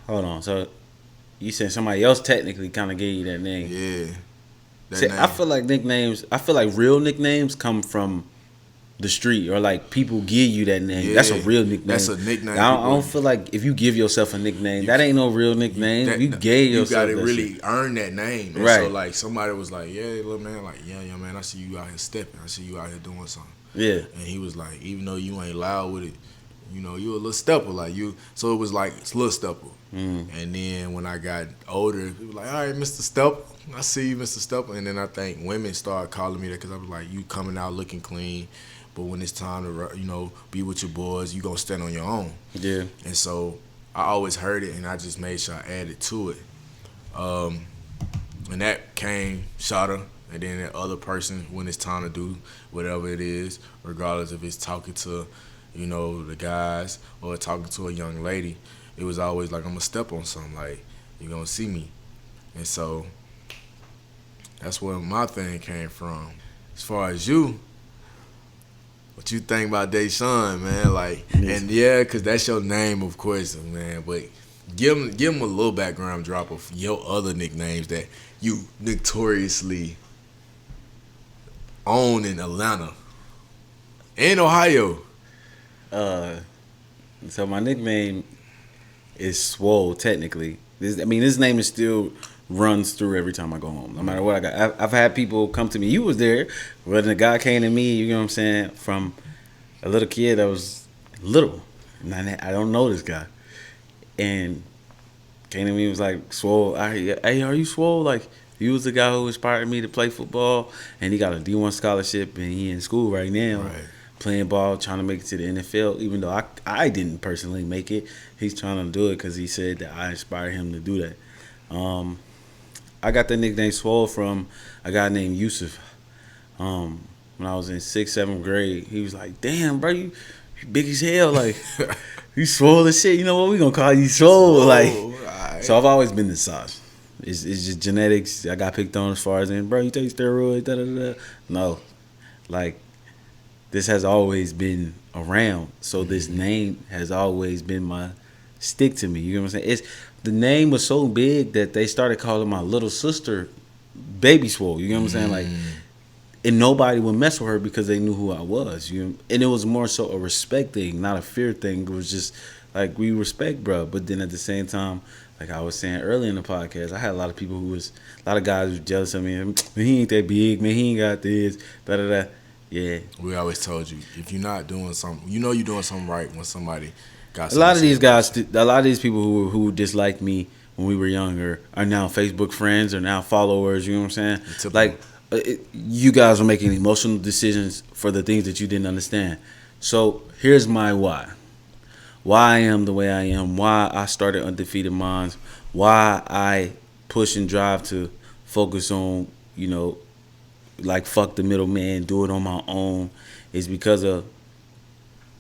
hold on. So you said somebody else technically kind of gave you that name. Yeah. That See, name. I feel like real nicknames come from the street or like people give you that name. Yeah, That's a real nickname. that's a nickname. I don't feel like if you give yourself a nickname, that ain't no real nickname. You gave yourself. You gotta that really shit. earn that name. And Right. so like somebody was like, yeah, little man, like, yeah, man, I see you out here stepping. I see you out here doing something. Yeah. And he was like, even though you ain't loud with it, you know, you a little stepper, like you. So it was like it's little stepper. And then when I got older, people were like, all right, Mr. Stepper, I see you, Mr. Stepper. And then I think women started calling me that because I was like, you coming out looking clean, but when it's time to, you know, be with your boys, you gonna stand on your own. Yeah. And so I always heard it, and I just made sure I added to it. And that came Shada, and then that other person when it's time to do whatever it is, regardless if it's talking to, you know, the guys or talking to a young lady, it was always like, I'm going to step on something, like, you're going to see me. And so that's where my thing came from. As far as you, what you think about Deshaun, man? Like, and yeah, because that's your name, of course, man, but give him a little background drop of your other nicknames that you notoriously own in Atlanta and Ohio. So my nickname is Swole. Technically, this name is still runs through every time I go home. No matter what I got, I've had people come to me. You was there when the guy came to me. You know what I'm saying? From a little kid that was little, and I don't know this guy, and came to me and was like, Swole. Hey, are you Swole? Like, he was the guy who inspired me to play football, and he got a D1 scholarship, and he in school right now. Right. Playing Ball, trying to make it to the NFL, even though I didn't personally make it. He's trying to do it because he said that I inspired him to do that. I got the nickname Swole from a guy named Yusuf. When I was in 6th, 7th grade, he was like, damn, bro, you big as hell. Like, you swole as shit. You know what? We going to call you Swole. Like, right. So I've always been this size. It's just genetics. I got picked on as far as, bro, you take steroids, da-da-da. No. Like, this has always been around, so this name has always been my stick to me. You know what I'm saying? The name was so big that they started calling my little sister Baby Swole. You know what I'm saying? Like, and nobody would mess with her because they knew who I was. And it was more so a respect thing, not a fear thing. It was just like, we respect, bro. But then at the same time, like I was saying earlier in the podcast, I had a lot of people a lot of guys who was jealous of me. Man, he ain't that big. Man, he ain't got this. Da da da. Yeah. We always told you, if you're not doing something, you know you're doing something right when somebody got something. A lot of these guys, a lot of these people who disliked me when we were younger are now Facebook friends, are now followers, you know what I'm saying? Like, you guys are making emotional decisions for the things that you didn't understand. So here's my why. Why I am the way I am, why I started UndefeatedMindz, why I push and drive to focus on, you know, like, fuck the middleman, do it on my own, is because of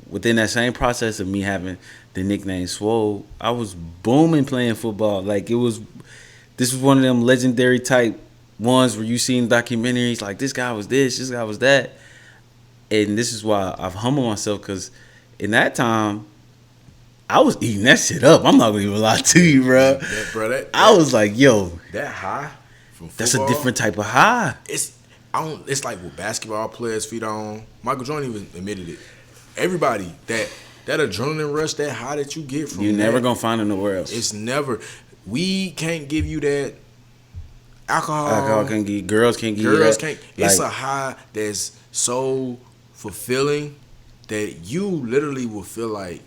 within that same process of me having the nickname Swole, I was booming playing football. Like, this was one of them legendary type ones where you seen documentaries like, this guy was this guy was that. And this is why I've humbled myself, because in that time, I was eating that shit up. I'm not gonna even lie to you, bro. I was like, yo, that high from football, that's a different type of high. It's like what basketball players feed on. Michael Jordan even admitted it. Everybody, that adrenaline rush, that high that you get from you're never gonna find it nowhere else. It's never. We can't give you that. Alcohol can't give. Girls can't give. Girls can't. It's a high that's so fulfilling that you literally will feel like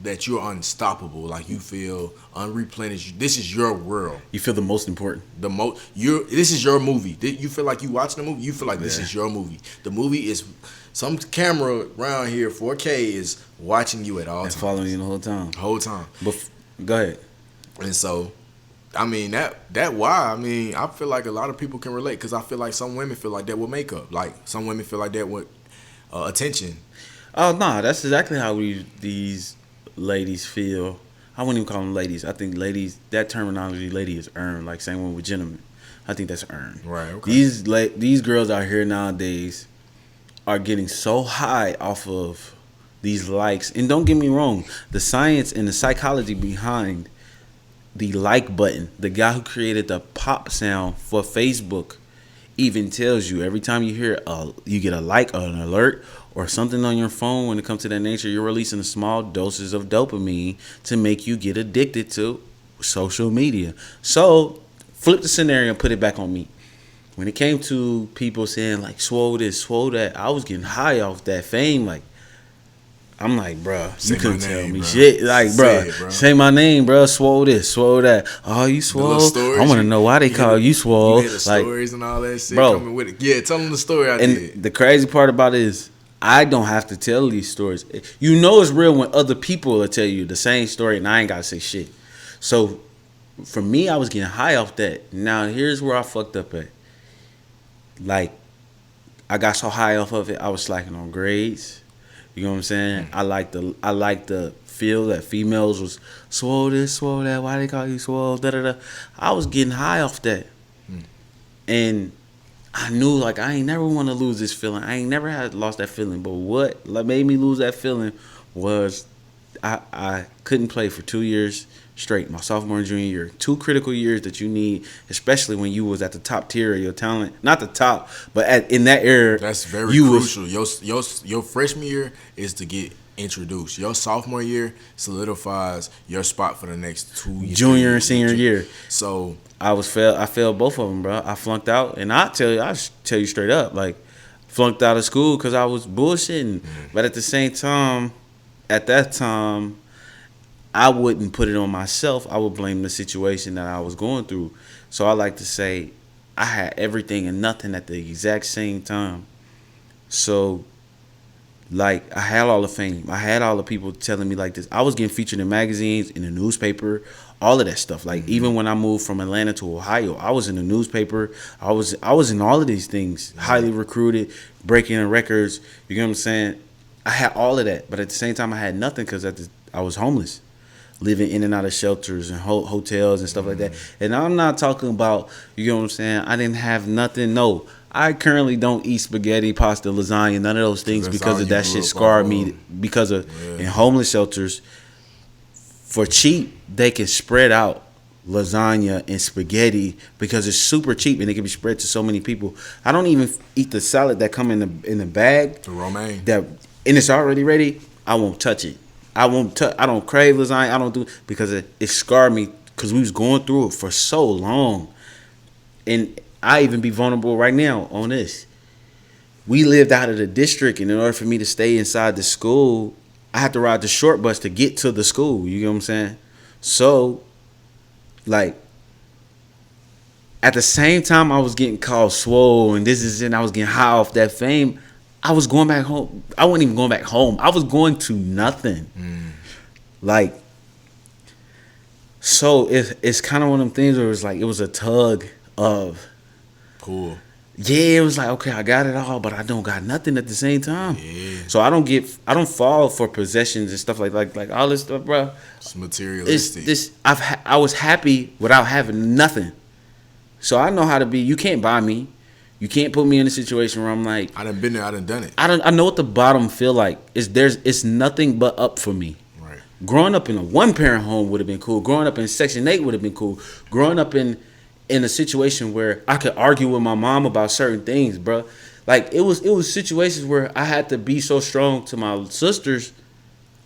that you're unstoppable. Like, you feel unreplenished. This is your world. You feel the most important. This is your movie. You feel like you watching the movie. You feel like this is your movie. The movie is some camera around here, 4K, is watching you at all times. Following you the whole time. But go ahead. And so, I mean, that why, I mean, I feel like a lot of people can relate, because I feel like some women feel like that with makeup. Like, some women feel like that with attention. Oh, no, that's exactly how these ladies feel. I wouldn't even call them ladies. I think ladies, that terminology, lady, is earned. Like, same one with gentlemen. I think that's earned. Right, okay. These girls out here nowadays are getting so high off of these likes. And don't get me wrong, the science and the psychology behind the like button, the guy who created the pop sound for Facebook, even tells you every time you hear you get a like or an alert or something on your phone when it comes to that nature, you're releasing small doses of dopamine to make you get addicted to social media. So flip the scenario and put it back on me. When it came to people saying like swole this, swole that, I was getting high off that fame. Like, I'm like, bruh, you couldn't tell me shit. Like, bruh, say my name, bruh. Swole this, swole that. Oh, you swole? I want to know why they call you swole. You hear the like, stories and all that shit bro, coming with it. Yeah, tell them the story I and did. the crazy part about it is, I don't have to tell these stories. You know it's real when other people will tell you the same story, and I ain't got to say shit. So, for me, I was getting high off that. Now, here's where I fucked up at. Like, I got so high off of it, I was slacking on grades. You know what I'm saying? I like the feel that females was swole this, swole that. Why they call you swole? Da da da. I was getting high off that, and I knew like I ain't never want to lose this feeling. I ain't never had lost that feeling. But what made me lose that feeling was I couldn't play for 2 years straight, my sophomore and junior year. 2 critical years that you need, especially when you was at the top tier of your talent. Not the top, but in that era. That's very crucial. Your freshman year is to get introduced. Your sophomore year solidifies your spot for the next 2 years. Junior and senior year. So I failed both of them, bro. I flunked out, and I tell you straight up, like, flunked out of school because I was bullshitting. But at the same time, at that time, I wouldn't put it on myself. I would blame the situation that I was going through. So I like to say I had everything and nothing at the exact same time. So, like, I had all the fame. I had all the people telling me like this. I was getting featured in magazines, in the newspaper, all of that stuff. Like, even when I moved from Atlanta to Ohio, I was in the newspaper. I was in all of these things, highly recruited, breaking records. You know what I'm saying? I had all of that. But at the same time, I had nothing because I was homeless, living in and out of shelters and hotels and stuff like that. And I'm not talking about, you know what I'm saying, I didn't have nothing. No, I currently don't eat spaghetti, pasta, lasagna, none of those things because of that shit scarred me. Because of in homeless shelters, for cheap, they can spread out lasagna and spaghetti because it's super cheap and it can be spread to so many people. I don't even eat the salad that come in the bag. The romaine. And it's already ready. I won't touch it. I don't crave lasagna. I don't do because it scarred me because we was going through it for so long. And I even be vulnerable right now on this. We lived out of the district, and in order for me to stay inside the school, I had to ride the short bus to get to the school. You know what I'm saying? So, like, at the same time I was getting called swole and I was getting high off that fame, I was going back home. I wasn't even going back home. I was going to nothing. Like, so it's kind of one of them things where it's like it was a tug of cool. Yeah, it was like, okay, I got it all, but I don't got nothing at the same time. Yeah. So I don't fall for possessions and stuff like all this stuff, bro. It's materialistic. I was happy without having nothing. So I know how to be. You can't buy me. You can't put me in a situation where I'm like, I done been there. I done done it. I know what the bottom feel like. It's nothing but up for me. Right. Growing up in a 1-parent home would have been cool. Growing up in Section 8 would have been cool. Growing up in a situation where I could argue with my mom about certain things, bro. Like, it was situations where I had to be so strong to my sisters.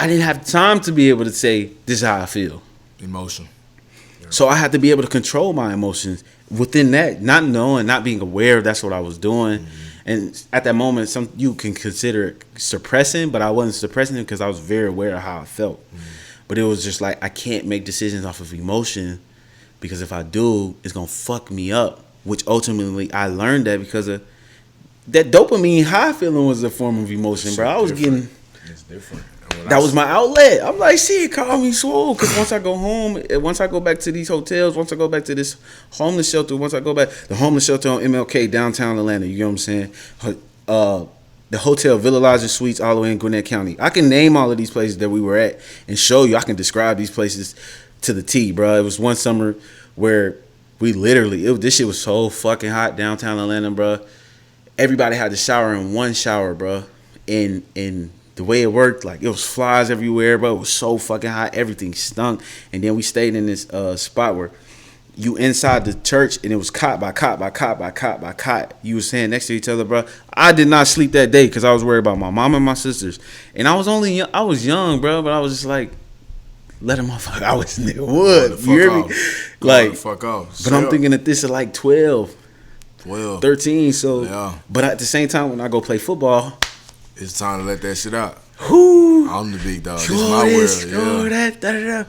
I didn't have time to be able to say, this is how I feel. Emotion. Yeah. So I had to be able to control my emotions within that, not knowing, not being aware that's what I was doing. And at that moment, you can consider it suppressing, but I wasn't suppressing it because I was very aware of how I felt. But it was just like, I can't make decisions off of emotion, because if I do, it's going to fuck me up, which ultimately I learned that because of that dopamine high feeling was a form of emotion, bro. I was getting... It's different. That was my outlet. I'm like, shit, call me swole. Because once I go home, once I go back to these hotels, once I go back to this homeless shelter, once I go back, the homeless shelter on MLK, downtown Atlanta, you know what I'm saying? The hotel Villa Lodge and Suites all the way in Gwinnett County. I can name all of these places that we were at and show you. I can describe these places to the T, bro. It was one summer where we literally, this shit was so fucking hot downtown Atlanta, bro. Everybody had to shower in one shower, bro. And the way it worked, like, it was flies everywhere, bro. It was so fucking hot. Everything stunk. And then we stayed in this spot where you inside the church and it was cot by cot by cot by cot by cot. You was staying next to each other, bro. I did not sleep that day because I was worried about my mom and my sisters. And I was only young, I was young, bro, but I was just like, let him motherfucker. I was nigga wood. You hear me? Like, fuck off. But I'm thinking that this is like 12, 13. So, yeah. But at the same time, when I go play football, it's time to let that shit out. Whoo! I'm the big dog. This is my world. Yeah. That.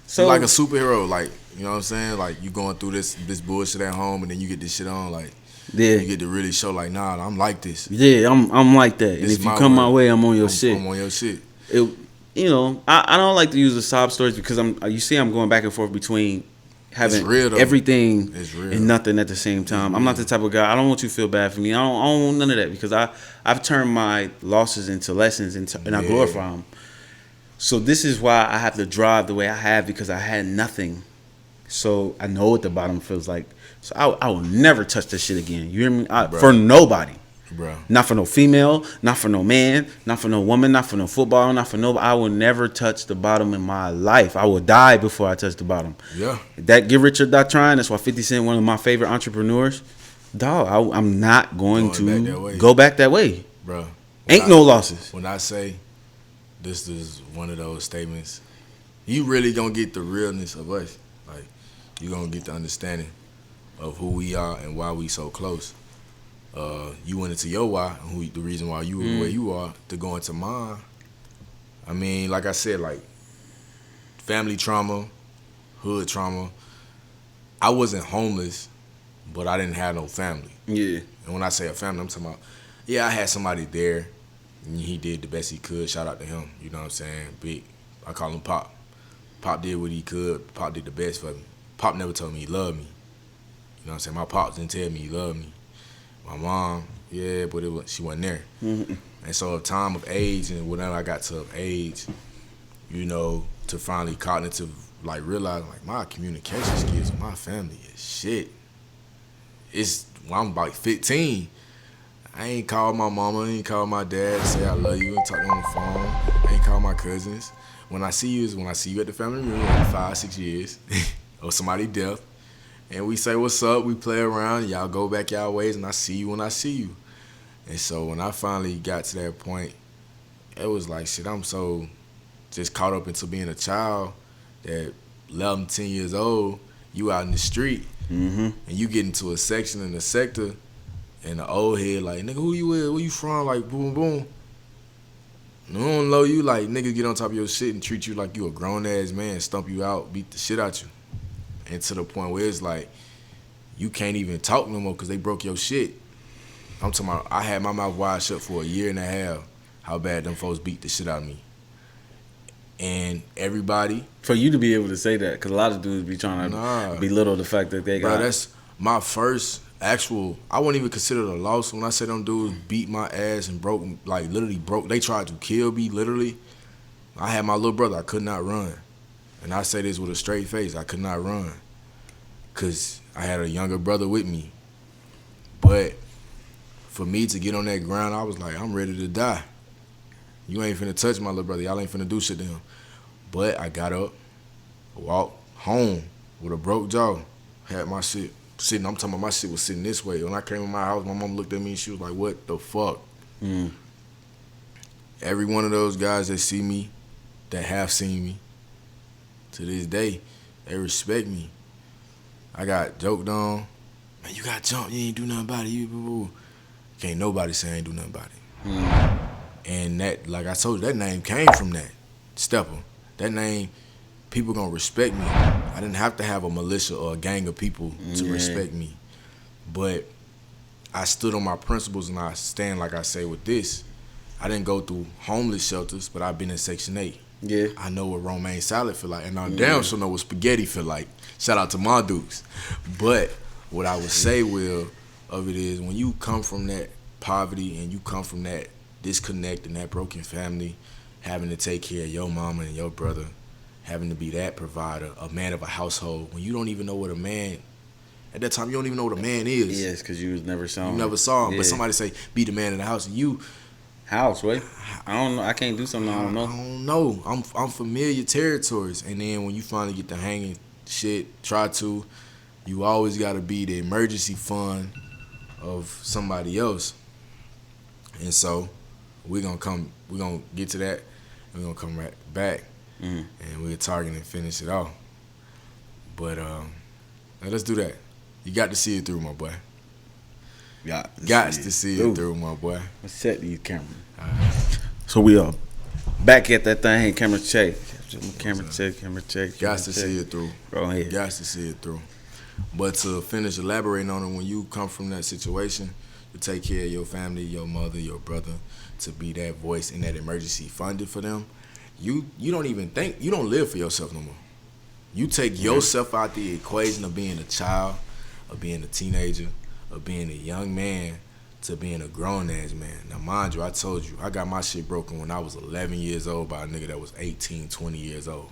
So you're like a superhero, like, you know what I'm saying? Like, you going through this bullshit at home, and then you get this shit on, like, you get to really show, like, nah, I'm like this. Yeah, I'm like that. And if you come my way, I'm on your shit. I'm on your shit. You know, I don't like to use the sob stories because I'm going back and forth between having everything and nothing at the same time. I'm not the type of guy. I don't want you to feel bad for me. I don't want none of that because I've turned my losses into lessons and I glorify them. So this is why I have to drive the way I have because I had nothing. So I know what the bottom feels like. So I will never touch this shit again. You hear me? For nobody. Bro. Not for no female, not for no man, not for no woman, not for no football, not for nobody. I will never touch the bottom in my life. I will die before I touch the bottom. Yeah. That get rich or die trying, that's why 50 Cent, one of my favorite entrepreneurs. Dog, I'm not going to go back that way. Bro. Ain't no losses. When I say this is one of those statements, you really gonna get the realness of us. Like, you gonna get the understanding of who we are and why we so close. You went into your why, the reason why you were where you are, to go into mine. I mean, like I said, like, family trauma, hood trauma. I wasn't homeless, but I didn't have no family. Yeah. And when I say a family, I'm talking about, I had somebody there, and he did the best he could. Shout out to him. You know what I'm saying? Big. I call him Pop. Pop did what he could. Pop did the best for me. Pop never told me he loved me. You know what I'm saying? My Pop didn't tell me he loved me. My mom, but she wasn't there. Mm-hmm. And so at time of age, and whenever I got to age, you know, to finally cognitive, like, realize, like, my communication skills with my family is shit. When I'm like 15, I ain't called my mama, I ain't called my dad, say I love you, and talk on the phone. I ain't called my cousins. When I see you is when I see you at the family reunion in 5-6 years, or somebody deaf. And we say, what's up? We play around. Y'all go back y'all ways, and I see you when I see you. And so when I finally got to that point, it was like, shit, I'm so just caught up into being a child that 11, 10 years old, you out in the street, and you get into a section in the sector, and the old head like, nigga, who you with? Where you from? Like, boom, boom. No one know you, like, niggas get on top of your shit and treat you like you a grown-ass man, stump you out, beat the shit out you. And to the point where it's like, you can't even talk no more because they broke your shit. I'm talking about, I had my mouth wide shut for a year and a half, how bad them folks beat the shit out of me. And everybody. For you to be able to say that, because a lot of dudes be trying to belittle the fact that they got. Bro, that's my first actual, I wouldn't even consider it a loss. When I say them dudes beat my ass and broke, like, literally broke, they tried to kill me, literally. I had my little brother, I could not run. And I say this with a straight face, I could not run because I had a younger brother with me. But for me to get on that ground, I was like, I'm ready to die. You ain't finna touch my little brother. Y'all ain't finna do shit to him. But I got up, walked home with a broke jaw, had my shit sitting. I'm talking about my shit was sitting this way. When I came in my house, my mom looked at me and she was like, what the fuck? Every one of those guys that see me, that have seen me, to this day, they respect me. I got joked on. Man, you got jumped. You ain't do nothing about it. You boo-boo. Can't nobody say I ain't do nothing about it. And that, like I told you, that name came from that. Stepper. That name, people gonna respect me. I didn't have to have a militia or a gang of people to respect me. But I stood on my principles and I stand, like I say, with this. I didn't go through homeless shelters, but I've been in Section 8. Yeah, I know what romaine salad feel like, and I damn sure know what spaghetti feel like. Shout out to my dudes. But what I would say, Will, of it is when you come from that poverty and you come from that disconnect and that broken family, having to take care of your mama and your brother, having to be that provider, a man of a household, when you don't even know what a man, at that time you don't even know what a man is. Yes, because you never saw him. You never saw him, but somebody say, be the man in the house, and you... House, wait. I don't know. I can't do something I don't know. I don't know. I'm familiar territories. And then when you finally get to hanging shit, try to, You always got to be the emergency fund of somebody else. And so we're gonna get to that. We're gonna come right back, and we're targeting and finish it off. But let's do that. You got to see it through, my boy. Got to see it through, my boy. Let's set these cameras. So we are back at that thing. Camera check. Camera check. Got to see it through. Go ahead. Got to see it through. But to finish elaborating on it, when you come from that situation, to take care of your family, your mother, your brother, to be that voice and that emergency funded for them, you don't even think, you don't live for yourself no more. You take yourself out the equation of being a child, of being a teenager, of being a young man, to being a grown-ass man. Now, mind you, I told you, I got my shit broken when I was 11 years old by a nigga that was 18, 20 years old.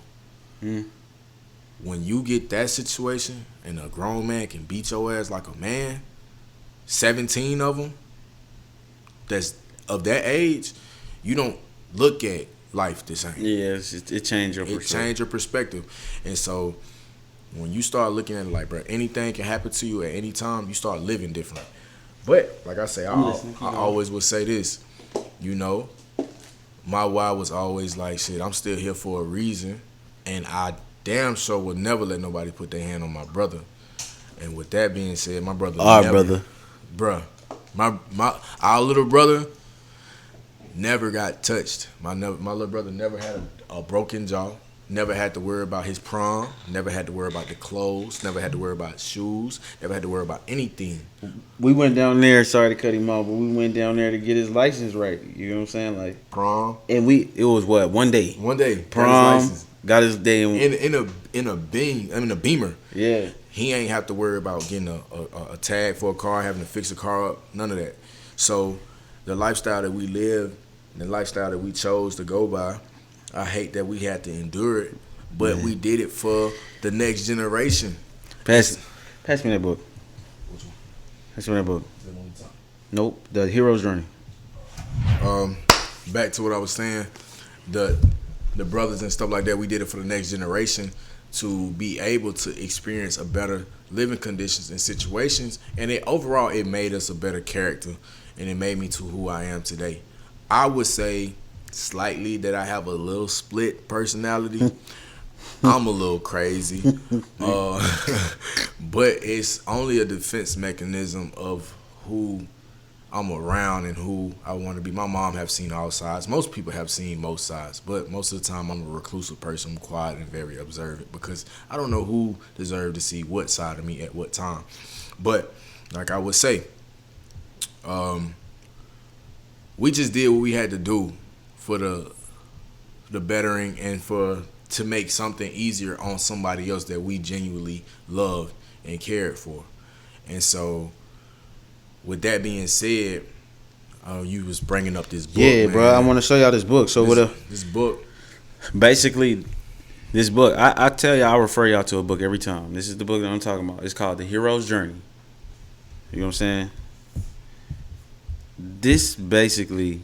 When you get that situation and a grown man can beat your ass like a man, 17 of them, that's of that age, you don't look at life the same. Yeah, it changed your perspective. It changed your perspective. And so when you start looking at it like, bro, anything can happen to you at any time, you start living different. But, like I say, I always would say this, my why was always like, shit, I'm still here for a reason, and I damn sure would never let nobody put their hand on my brother. And with that being said, my brother bruh, our little brother never got touched. My little brother never had a broken jaw, never had to worry about his prom, never had to worry about the clothes, never had to worry about shoes, never had to worry about anything. We went down there, sorry to cut him off, but we went down there to get his license right. You know what I'm saying? Like prom. And it was what, one day? One day. Prom. Got his day in a Beamer. Yeah. He ain't have to worry about getting a tag for a car, having to fix a car up, none of that. So the lifestyle that we live, the lifestyle that we chose to go by, I hate that we had to endure it, but we did it for the next generation. Pass me that book. Which one? Pass me that book. Is that one top? Nope, The Hero's Journey. Back to what I was saying, the brothers and stuff like that, we did it for the next generation to be able to experience a better living conditions and situations, and overall it made us a better character, and it made me to who I am today. I would say slightly that I have a little split personality. I'm a little crazy, but it's only a defense mechanism of who I'm around and who I want to be. My mom have seen all sides. Most people have seen most sides, but most of the time I'm a reclusive person. I'm quiet and very observant because I don't know who deserved to see what side of me at what time. But like I would say, we just did what we had to do for the bettering and to make something easier on somebody else that we genuinely loved and cared for. And so with that being said, you was bringing up this book. Yeah, man. bro, I want to show y'all this book. So this book, basically, this book, I tell y'all, I refer y'all to a book every time. This is the book that I'm talking about. It's called The Hero's Journey. You know what I'm saying? This basically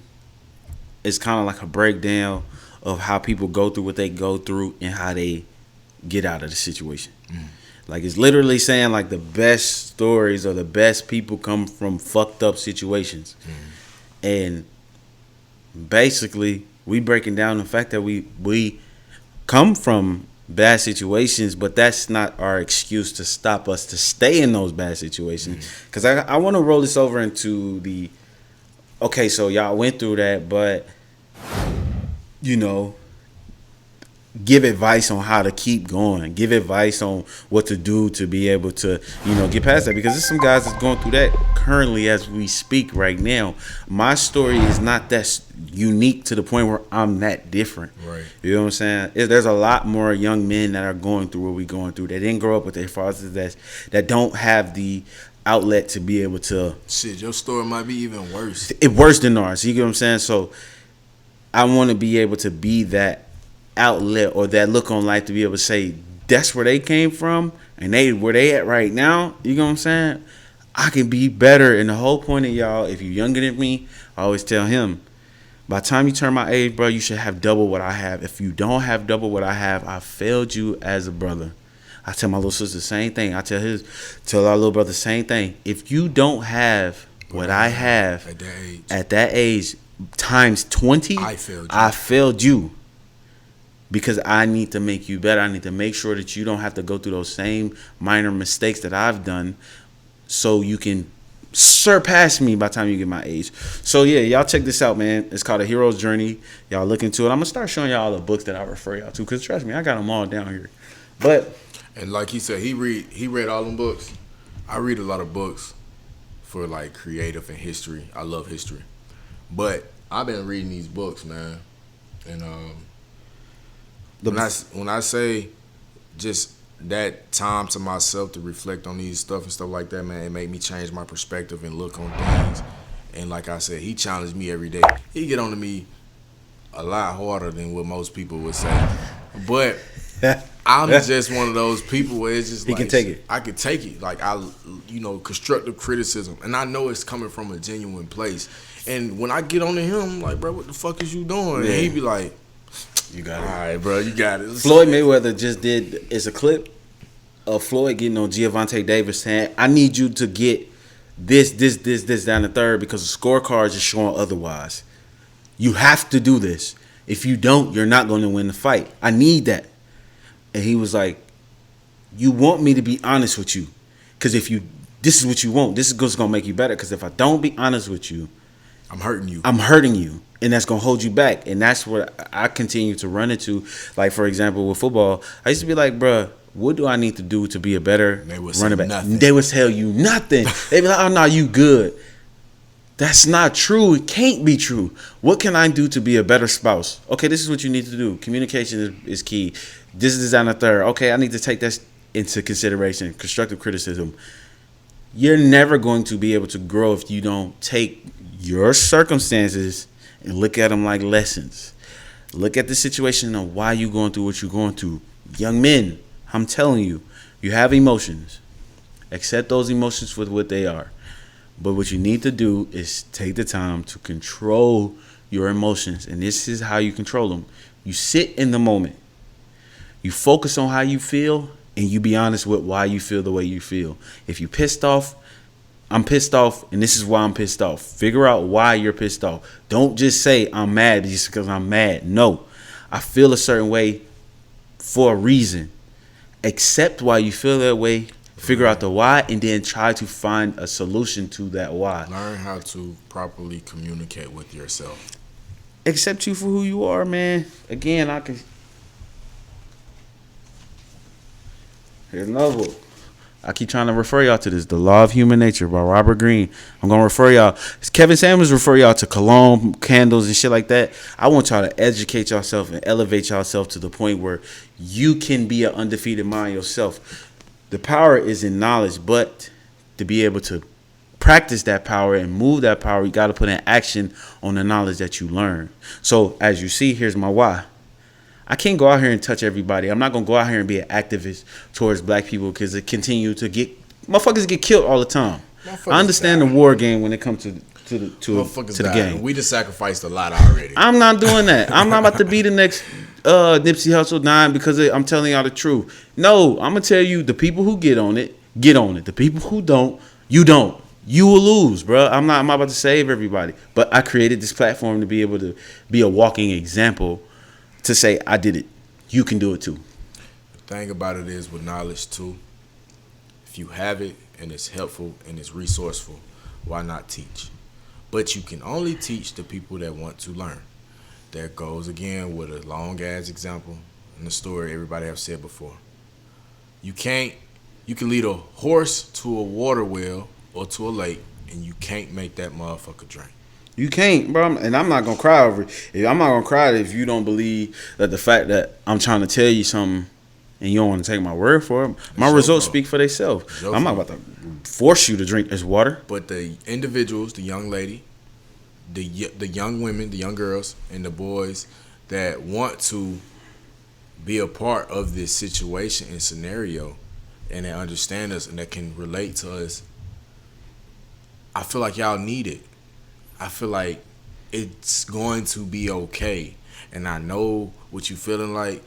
is kind of like a breakdown of how people go through what they go through and how they get out of the situation. Like, it's literally saying, like, the best stories or the best people come from fucked up situations. And basically, we breaking down the fact that we come from bad situations, but that's not our excuse to stop us to stay in those bad situations. Because I want to roll this over into okay, so y'all went through that, but, give advice on how to keep going. Give advice on what to do to be able to, get past that. Because there's some guys that's going through that currently as we speak right now. My story is not that unique to the point where I'm that different. Right. You know what I'm saying? There's a lot more young men that are going through what we're going through. They didn't grow up with their fathers that don't have the outlet to be able to. Shit, your story might be even worse. It's worse than ours. You get what I'm saying? So I want to be able to be that outlet or that look on life to be able to say that's where they came from and where they at right now. You know what I'm saying? I can be better. And the whole point of y'all, if you're younger than me, I always tell him, by the time you turn my age, bro, you should have double what I have. If you don't have double what I have, I failed you as a brother. I tell my little sister the same thing. I tell our little brother the same thing. If you don't have what I have at that age times 20, I failed you. Because I need to make you better. I need to make sure that you don't have to go through those same minor mistakes that I've done, so you can surpass me by the time you get my age. So yeah, y'all check this out, man. It's called A Hero's Journey. Y'all look into it. I'm gonna start showing y'all the books that I refer y'all to, because trust me, I got them all down here. But and like he said, he read all them books. I read a lot of books for like creative and history. I love history, but I've been reading these books, man, and when I say just that time to myself to reflect on these stuff and stuff like that, man, it made me change my perspective and look on things. And like I said, he challenged me every day. He get on to me a lot harder than what most people would say. But I'm just one of those people where it's just he can take it. I can take it. Like constructive criticism. And I know it's coming from a genuine place. And when I get on to him, I'm like, bro, what the fuck is you doing? Yeah. And he be like, you got it. All right, bro, you got it. Floyd Mayweather just did, it's a clip of Floyd getting on Gervonta Davis saying, I need you to get this down the third because the scorecards is showing otherwise. You have to do this. If you don't, you're not going to win the fight. I need that. And he was like, you want me to be honest with you. Because this is what you want. This is what's going to make you better. Because if I don't be honest with you, I'm hurting you. And that's going to hold you back. And that's what I continue to run into. Like, for example, with football, I used to be like, bruh, what do I need to do to be a better running back? Nothing. They would tell you nothing. They be like, oh, no, you good. That's not true. It can't be true. What can I do to be a better spouse? Okay, this is what you need to do. Communication is key. This is down the third. Okay, I need to take that into consideration. Constructive criticism. You're never going to be able to grow if you don't take your circumstances and look at them like lessons. Look at the situation of why you're going through what you're going through. Young men, I'm telling you, you have emotions. Accept those emotions for what they are. But what you need to do is take the time to control your emotions. And this is how you control them. You sit in the moment. You focus on how you feel, and you be honest with why you feel the way you feel. If you're pissed off, I'm pissed off, and this is why I'm pissed off. Figure out why you're pissed off. Don't just say I'm mad just because I'm mad. No, I feel a certain way for a reason. Accept why you feel that way. Figure out the why, and then try to find a solution to that why. Learn how to properly communicate with yourself. Accept you for who you are, man. Again, here's another book. I keep trying to refer y'all to this, The Law of Human Nature by Robert Greene. I'm going to refer y'all. Kevin Samuels refer y'all to cologne, candles, and shit like that. I want y'all to educate yourself and elevate yourself to the point where you can be an undefeated mind yourself. The power is in knowledge, but to be able to practice that power and move that power, you got to put in action on the knowledge that you learn. So as you see, here's my why. I can't go out here and touch everybody. I'm not going to go out here and be an activist towards black people because it continue to motherfuckers get killed all the time. I understand the war game when it comes to the game. We just sacrificed a lot already. I'm not doing that. I'm not about to be the next Nipsey Hussle dying because I'm telling y'all the truth. No, I'm going to tell you, the people who get on it. The people who don't, you don't. You will lose, bro. I'm not about to save everybody. But I created this platform to be able to be a walking example to say, I did it. You can do it too. The thing about it is with knowledge too, if you have it and it's helpful and it's resourceful, why not teach? But you can only teach the people that want to learn. There goes again with a long ass example in the story everybody have said before. You can lead a horse to a water well or to a lake, and you can't make that motherfucker drink. You can't, bro. And I'm not going to cry over it. I'm not going to cry if you don't believe that the fact that I'm trying to tell you something and you don't want to take my word for it. My results speak for themselves. I'm not about to force you to drink this water. But the individuals, the young lady, the young women, the young girls, and the boys that want to be a part of this situation and scenario and that understand us and that can relate to us, I feel like y'all need it. I feel like it's going to be okay. And I know what you're feeling like.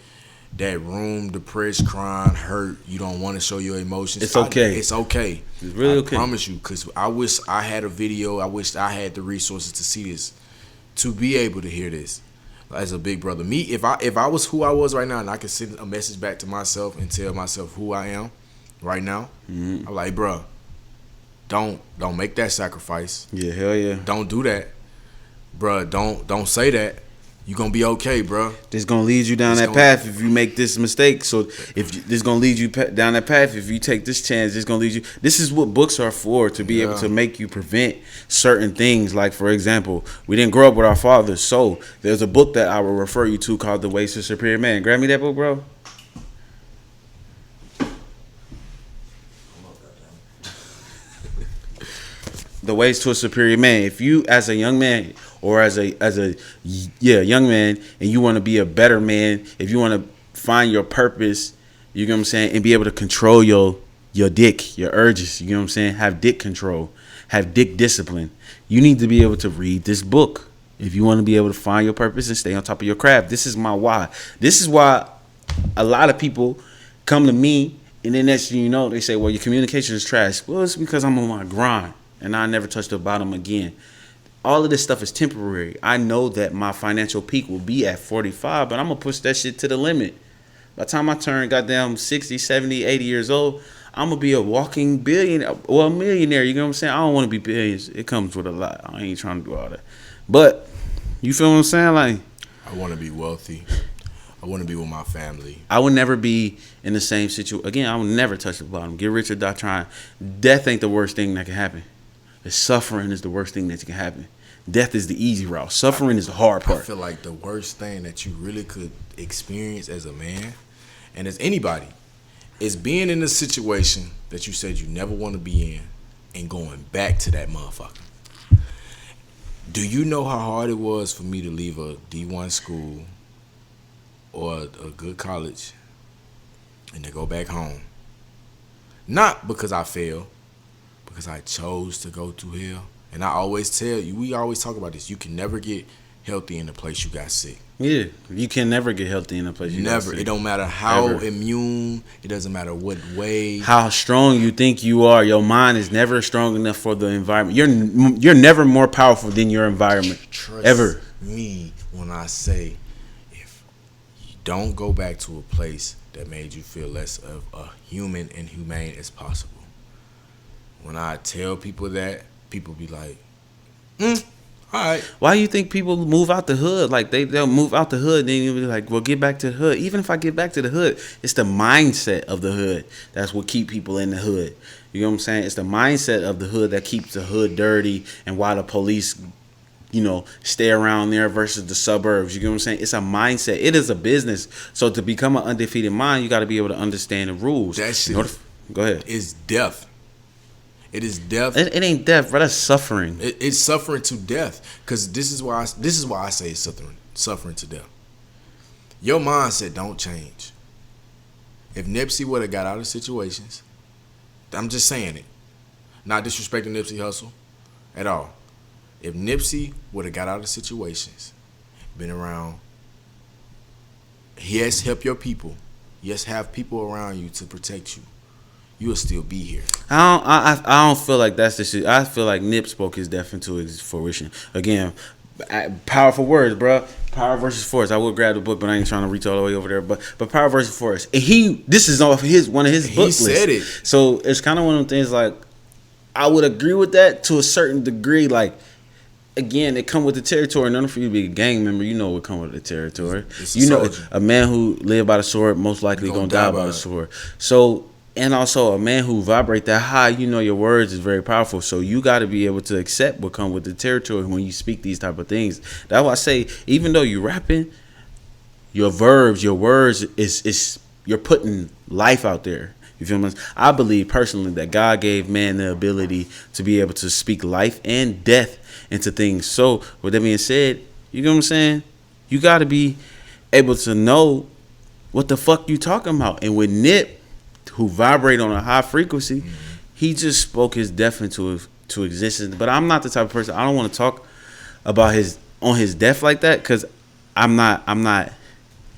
that room, depressed, crying, hurt, you don't want to show your emotions. It's okay. It's okay. It's really okay. I promise you, because I wish I had a video. I wish I had the resources to see this, to be able to hear this as a big brother. Me, if I was who I was right now and I could send a message back to myself and tell myself who I am right now, I'm like, bro, don't make that sacrifice. Yeah, hell yeah. Don't do that. Bro, don't say that. You gonna be okay, bro. This gonna lead you down that path if you make this mistake. So if this gonna lead you down that path, if you take this chance, it's gonna lead you. This is what books are for, to be able to make you prevent certain things. Like, for example, we didn't grow up with our fathers, so there's a book that I will refer you to called The Ways to a Superior Man. Grab me that book, bro. The Ways to a Superior Man. If you, as a young man, or as a young man, and you want to be a better man, if you want to find your purpose, you know what I'm saying, and be able to control your dick, your urges, you know what I'm saying, have dick control, have dick discipline, you need to be able to read this book if you want to be able to find your purpose and stay on top of your craft. This is my why. This is why a lot of people come to me, and then next thing you know, they say, well, your communication is trash. Well, it's because I'm on my grind, and I never touch the bottom again. All of this stuff is temporary. I know that my financial peak will be at 45, but I'm going to push that shit to the limit. By the time I turn goddamn 60, 70, 80 years old, I'm going to be a walking billionaire, well, a millionaire. You know what I'm saying? I don't want to be billions. It comes with a lot. I ain't trying to do all that. But, you feel what I'm saying? Like, I want to be wealthy. I want to be with my family. I would never be in the same situation. Again, I would never touch the bottom. Get rich or die trying. Death ain't the worst thing that can happen. The suffering is the worst thing that can happen. Death is the easy route. Suffering is the hard part. I feel like the worst thing that you really could experience as a man and as anybody is being in a situation that you said you never want to be in and going back to that motherfucker. Do you know how hard it was for me to leave a D1 school or a good college and to go back home? Not because I failed, because I chose to go through hell. And I always tell you, we always talk about this, you can never get healthy in the place you got sick. Yeah, you can never get healthy in a place you got sick. Never. It don't matter how immune, it doesn't matter what way. How strong you think you are, your mind is never strong enough for the environment. You're never more powerful than your environment. Trust me when I say, if you don't go back to a place that made you feel less of a human and humane as possible. When I tell people that, people be like, all right. Why do you think people move out the hood? Like, they'll move out the hood, then you'll be like, well, get back to the hood. Even if I get back to the hood, it's the mindset of the hood that's what keep people in the hood. You know what I'm saying? It's the mindset of the hood that keeps the hood dirty, and why the police, stay around there versus the suburbs. You know what I'm saying? It's a mindset. It is a business. So to become an undefeated mind, you got to be able to understand the rules. That shit go ahead. Is death. It is death. It ain't death, bro. That's suffering. It's suffering to death. Because this is why I say it's suffering to death. Your mindset don't change. If Nipsey would have got out of situations, I'm just saying it, not disrespecting Nipsey Hussle at all. If Nipsey would have got out of situations, been around, yes, help your people, yes, have people around you to protect you, you'll still be here. I don't feel like that's the shit. I feel like Nip spoke his death into fruition. Again, powerful words, bro. Power versus force. I would grab the book, but I ain't trying to reach all the way over there. But power versus force. And this is off one of his book lists. He said it. So it's kind of one of them things. Like, I would agree with that to a certain degree. Like, again, it come with the territory. In order for you to be a gang member, you know what come with the territory. You know, a man who lived by the sword most likely gonna die by the sword. So. And also, a man who vibrate that high, your words is very powerful. So you got to be able to accept what come with the territory when you speak these type of things. That's why I say, even though you rapping, your verbs, your words is you're putting life out there. You feel me? I believe personally that God gave man the ability to be able to speak life and death into things. So with that being said, you know what I'm saying? You got to be able to know what the fuck you talking about. And with Nip, who vibrate on a high frequency, he just spoke his death into existence. But I'm not the type of person, I don't want to talk about his death like that, because I'm not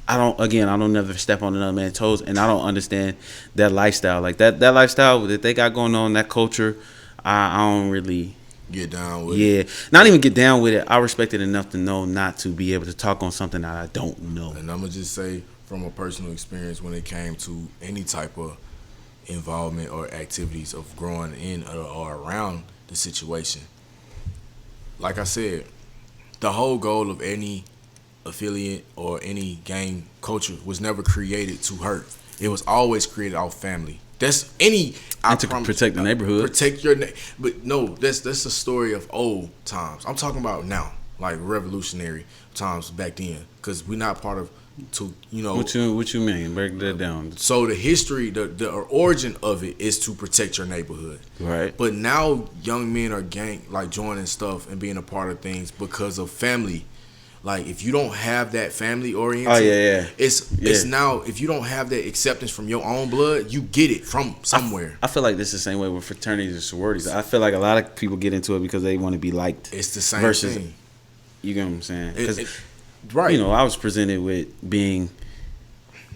I don't never step on another man's toes, and I don't understand that lifestyle. Like that lifestyle that they got going on, that culture, I don't really get down with it. Yeah, not even get down with it. I respect it enough to know not to be able to talk on something that I don't know. And I'm gonna just say from a personal experience, when it came to any type of involvement or activities of growing in or around the situation, like I said, the whole goal of any affiliate or any gang culture was never created to hurt. It was always created off family. That's any. And to protect the neighborhood. Protect but no, that's a story of old times. I'm talking about now, like revolutionary times back then, because we're not part of. What you mean? Break that down. So the history, the origin of it is to protect your neighborhood, right? But now young men are joining stuff and being a part of things because of family. Like if you don't have that family oriented, it's now if you don't have that acceptance from your own blood, you get it from somewhere. I feel like this is the same way with fraternities and sororities. I feel like a lot of people get into it because they want to be liked. It's the same thing. You get what I'm saying? Right. I was presented with being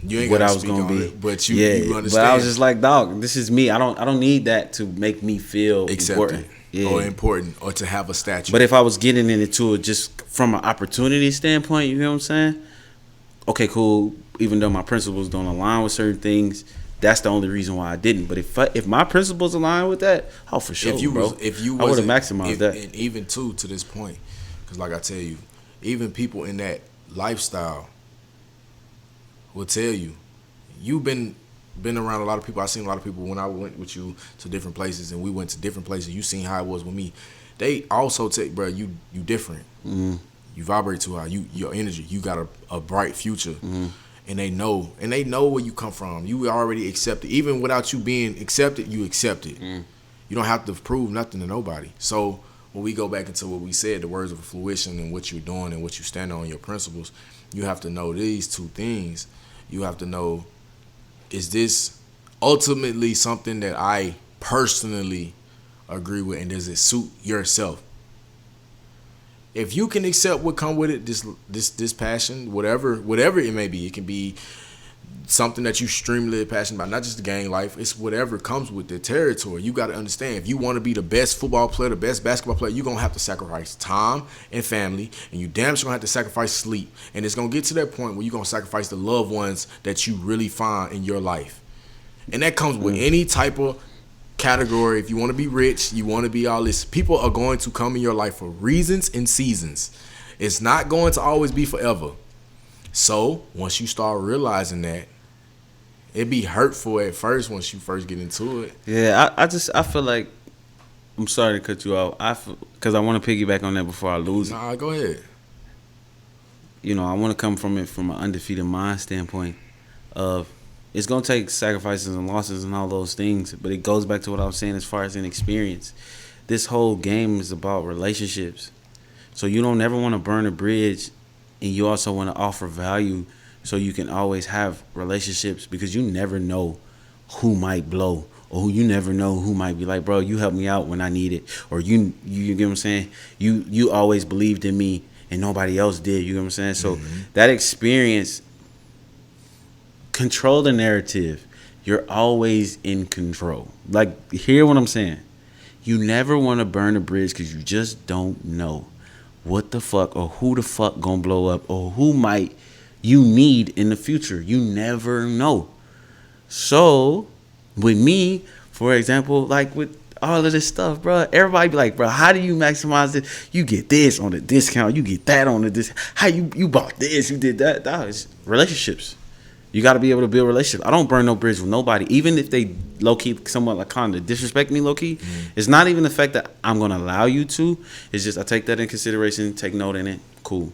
what I was going to be, but you understand. But I was just like, dog, this is me. I don't need that to make me feel accepted important or to have a statue. But if I was getting into it just from an opportunity standpoint, you know what I'm saying? Okay, cool. Even though my principles don't align with certain things, that's the only reason why I didn't. But if my principles align with that, for sure, I would have maximized that. And even to this point, because like I tell you, even people in that lifestyle will tell you, you've been around a lot of people. I've seen a lot of people when I went with you to different places, and we went to different places. You seen how it was with me. They also take, bro, you different. Mm-hmm. You vibrate too high. Your energy. You got a bright future, and they know where you come from. You already accepted, even without you being accepted. You accepted. You don't have to prove nothing to nobody. So when we go back into what we said, the words of fruition and what you're doing and what you stand on, your principles, you have to know these two things. You have to know, is this ultimately something that I personally agree with, and does it suit yourself? If you can accept what come with it, this passion, whatever it may be, it can be something that you extremely passionate about, not just the gang life, it's whatever comes with the territory. You got to understand, if you want to be the best football player, the best basketball player, you're going to have to sacrifice time and family, and you damn sure going to have to sacrifice sleep. And it's going to get to that point where you're going to sacrifice the loved ones that you really find in your life. And that comes with any type of category. If you want to be rich, you want to be all this, people are going to come in your life for reasons and seasons. It's not going to always be forever. So once you start realizing that, it'd be hurtful at first once you first get into it. Yeah, I feel like, I'm sorry to cut you off. Because I want to piggyback on that before I lose it. Nah, go ahead. I want to come from it from an undefeated mind standpoint of, it's going to take sacrifices and losses and all those things, but it goes back to what I was saying as far as an experience. This whole game is about relationships. So you don't never want to burn a bridge, and you also want to offer value so you can always have relationships, because you never know who might blow, or you never know who might be like, bro, you helped me out when I need it, or you get what I'm saying? You always believed in me and nobody else did, you get what I'm saying? So that experience, control the narrative. You're always in control. Like, hear what I'm saying. You never want to burn a bridge because you just don't know what the fuck or who the fuck gonna blow up, or who might you need in the future. You never know. So with me, for example, like with all of this stuff, bro, everybody be like, bro, how do you maximize it? You get this on a discount, you get that on a discount. How you bought this, you did that. It's relationships. You got to be able to build relationships. I don't burn no bridge with nobody, even if they low-key somewhat like kind of disrespect me low-key. It's not even the fact that I'm going to allow you to. It's just I take that in consideration, take note in it. Cool.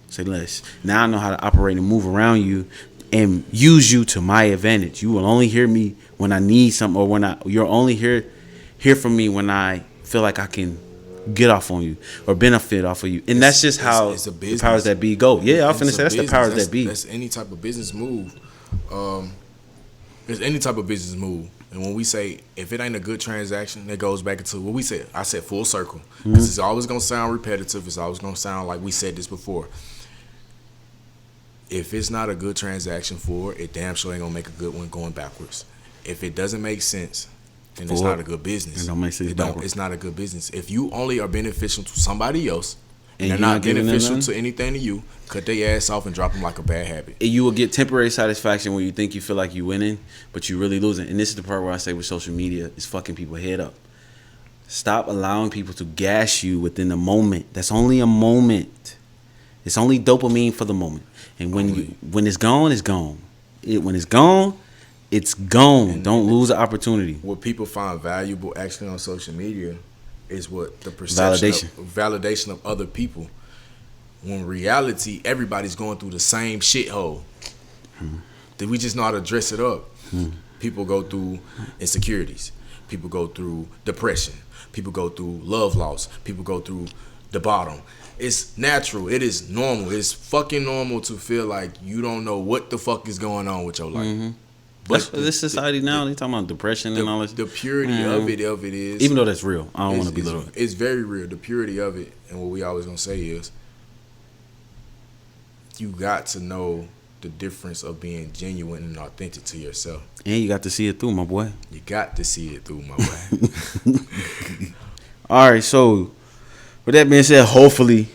Say less. Now I know how to operate and move around you and use you to my advantage. You will only hear me when I need something, or when you'll only hear from me when I feel like I can get off on you or benefit off of you. And that's just how the powers that be go. Yeah, I'm finna say that's the powers that be. That's any type of business move. It's any type of business move. And when we say, if it ain't a good transaction, it goes back into what we said. I said full circle. This is always going to sound repetitive. It's always going to sound like we said this before. if it's not a good transaction for it damn sure ain't gonna make a good one going backwards. If it doesn't make sense, then it's not a good business. It don't make sense backwards. It's not a good business. If you only are beneficial to somebody else and they're you're not giving them beneficial nothing? to anything to you, cut their ass off and drop them like a bad habit. You will get temporary satisfaction when you think you feel like you winning, but you really losing. And this is the part where I say with social media, it's fucking people head up. Stop allowing people to gas you within the moment. That's only a moment. It's only dopamine for the moment. And when it's gone, it's gone. When it's gone, it's gone. And don't lose the opportunity. What people find valuable actually on social media is what the perception validation of other people. When reality, everybody's going through the same shithole. That we just know how to dress it up. People go through insecurities. People go through depression. People go through love loss. People go through the bottom. It's natural. It is normal. It's fucking normal to feel like you don't know what the fuck is going on with your life. But this society now, they talking about depression and all this. The purity of it is, even though that's real, I don't want to belittle it. It's very real. The purity of it, and what we always gonna say is, you got to know the difference of being genuine and authentic to yourself. And you got to see it through, my boy. You got to see it through, my boy. All right, so with that being said, hopefully,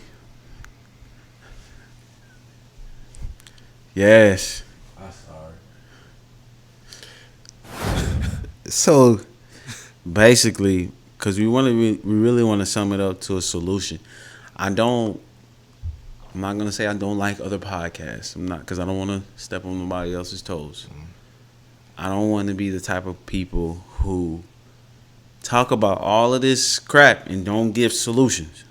yes. I'm sorry. So basically, because we really want to sum it up to a solution. I'm not gonna say I don't like other podcasts. I'm not, because I don't want to step on nobody else's toes. I don't want to be the type of people who talk about all of this crap and don't give solutions.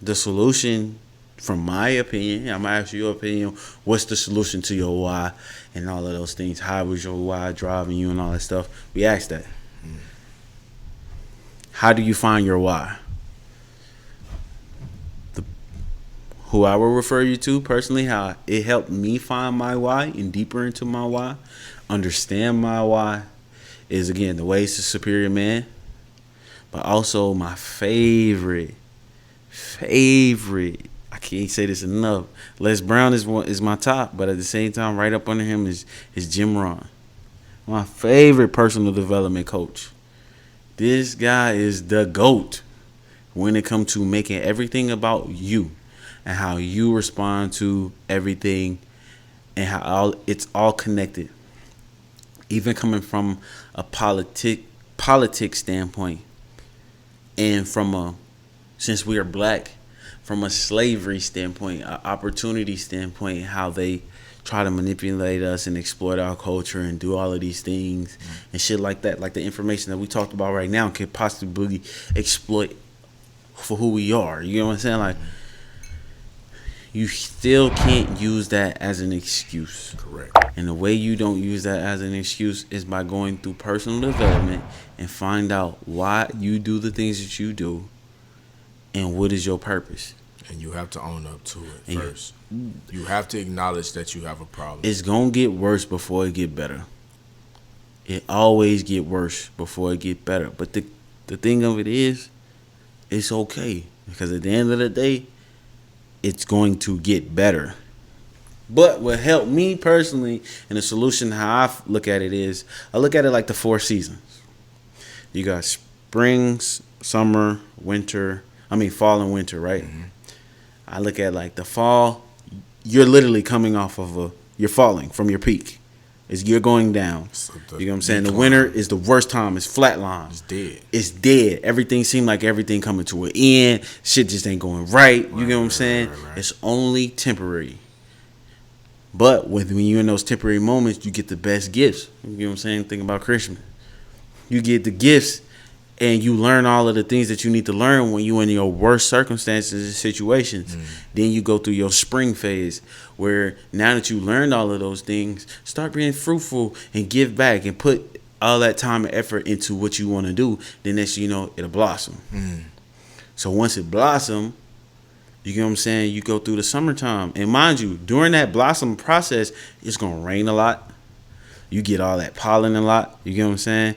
The solution, from my opinion, I'm gonna ask your opinion, what's the solution to your why and all of those things? How was your why driving you and all that stuff? We asked that. How do you find your why? Who I will refer you to personally, how it helped me find my why and deeper into my why, understand my why, is again the Ways to Superior Man. But also my favorite, I can't say this enough, Les Brown is my top, but at the same time, right up under him is Jim Rohn, my favorite personal development coach. This guy is the GOAT when it comes to making everything about you and how you respond to everything and how it's all connected. Even coming from a politics standpoint, and since we are black, from a slavery standpoint, an opportunity standpoint, how they try to manipulate us and exploit our culture and do all of these things and shit like that. Like the information that we talked about right now could possibly exploit for who we are. You know what I'm saying? Like, you still can't use that as an excuse. Correct. And the way you don't use that as an excuse is by going through personal development and find out why you do the things that you do and what is your purpose. And you have to own up to it first. You have to acknowledge that you have a problem. It's going to get worse before it get better. It always get worse before it get better. But the thing of it is, it's okay. Because at the end of the day, it's going to get better. But what helped me personally, and the solution how I look at it is, I look at it like the 4 seasons. You got spring, summer, fall and winter, right? Mm-hmm. I look at like the fall, you're literally coming off of you're falling from your peak. You're going down. So you know what I'm saying? The winter is the worst time. It's flatline. It's dead. Everything seemed like everything coming to an end. Shit just ain't going right. You know what I'm saying? Right. It's only temporary. But when you're in those temporary moments, you get the best gifts. You know what I'm saying? Think about Christmas. You get the gifts and you learn all of the things that you need to learn when you're in your worst circumstances and situations. Then you go through your spring phase where now that you learned all of those things, start being fruitful and give back and put all that time and effort into what you want to do. Then next thing you know, it'll blossom. So once it blossom, you know what I'm saying, you go through the summertime. And mind you, during that blossom process, it's going to rain a lot. You get all that pollen a lot. You get what I'm saying?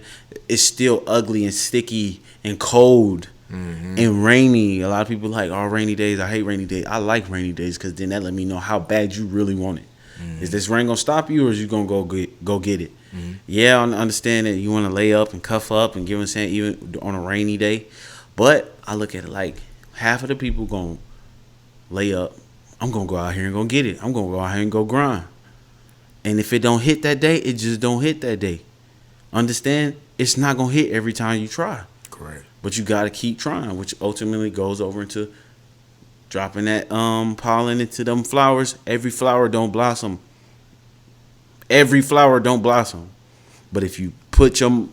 It's still ugly and sticky and cold And rainy, a lot of people like, oh, rainy days. I hate rainy days. I like rainy days because then that let me know how bad you really want it. Is this rain gonna stop you, or is you gonna go get it? Yeah, I understand that you want to lay up and cuff up and give them saying even on a rainy day, but I look at it like half of the people gonna lay up. I'm gonna go out here and go get it. I'm gonna go out here and go grind. And if it don't hit that day, it just don't hit that day. Understand? It's not gonna hit every time you try. Correct. But you gotta keep trying, which ultimately goes over into dropping that pollen into them flowers. Every flower don't blossom. Every flower don't blossom. But if you put your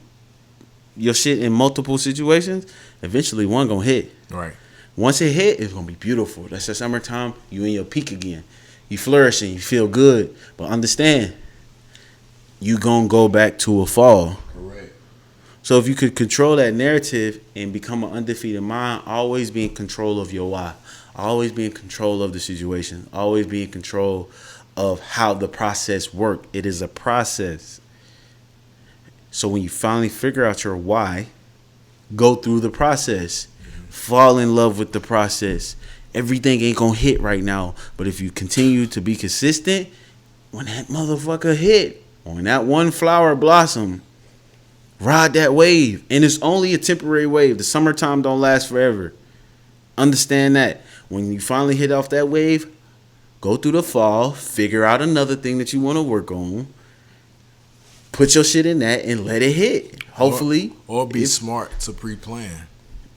shit in multiple situations, eventually one gonna hit. Right. Once it hit, it's gonna be beautiful. That's the summertime. You in your peak again. You flourishing. You feel good. But understand, you gonna go back to a fall. Correct. So if you could control that narrative and become an undefeated mind, always be in control of your why. Always be in control of the situation. Always be in control of how the process works. It is a process. So when you finally figure out your why, go through the process. Fall in love with the process. Everything ain't gonna hit right now. But if you continue to be consistent, when that motherfucker hit, when that one flower blossom, ride that wave. And it's only a temporary wave. The summertime don't last forever. Understand that. When you finally hit off that wave, go through the fall, figure out another thing that you want to work on, put your shit in that, and let it hit. Hopefully. Or be smart to pre-plan.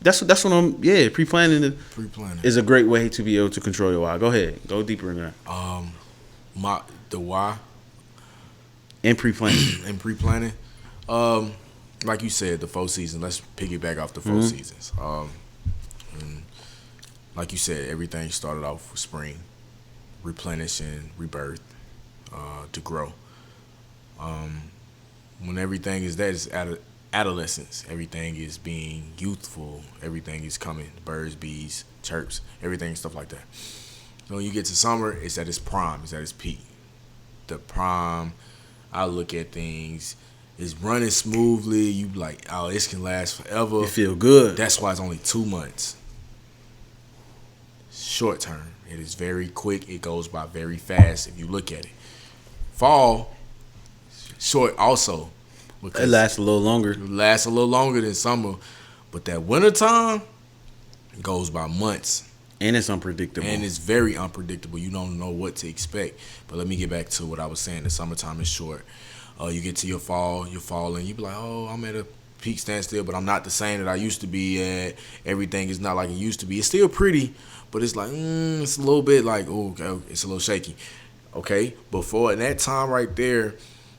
That's what I'm, pre-planning Pre-planning. is a great way to be able to control your why. Go ahead. Go deeper in that. The why. And pre-planning. And pre-planning. Like you said, the 4 seasons. Let's piggyback off the 4 seasons. And like you said, everything started off with spring, replenishing, rebirth, to grow. When everything is that, it's adolescence. Everything is being youthful. Everything is coming. Birds, bees, chirps, everything, stuff like that. So when you get to summer, it's at its prime. It's at its peak. The prime, I look at things, it's running smoothly. You like, oh, this can last forever. You feel good. That's why it's only 2 months. Short term. It is very quick. It goes by very fast if you look at it. Fall, short also. It lasts a little longer. It lasts a little longer than summer. But that winter time goes by months. And it's unpredictable. And it's very unpredictable. You don't know what to expect. But let me get back to what I was saying. The summertime is short. You get to your fall, and you be like, oh, I'm at a peak standstill, but I'm not the same that I used to be at. Everything is not like it used to be. It's still pretty, but it's like, it's a little bit like, okay, it's a little shaky. Okay? Before, in that time right there,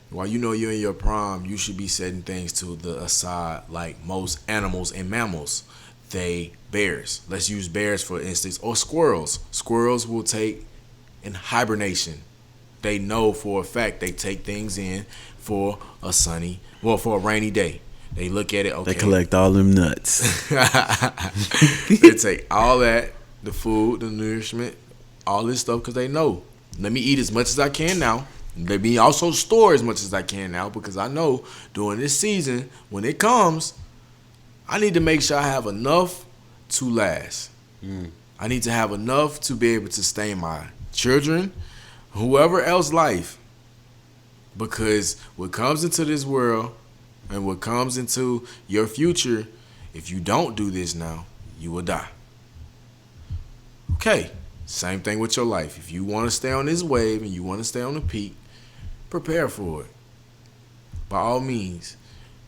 while you know you're in your prime, you should be setting things to the aside like most animals and mammals. Bears. Let's use bears for instance, or squirrels. Squirrels will take in hibernation. They know for a fact they take things in for a rainy day. They look at it, okay. They collect all them nuts. They take all that, the food, the nourishment, all this stuff, because they know. Let me eat as much as I can now. Let me also store as much as I can now, because I know during this season, when it comes, I need to make sure I have enough to last. I need to have enough to be able to sustain my children, whoever else life. Because what comes into this world and what comes into your future, if you don't do this now, you will die. Okay, same thing with your life. If you want to stay on this wave and you want to stay on the peak, prepare for it. By all means,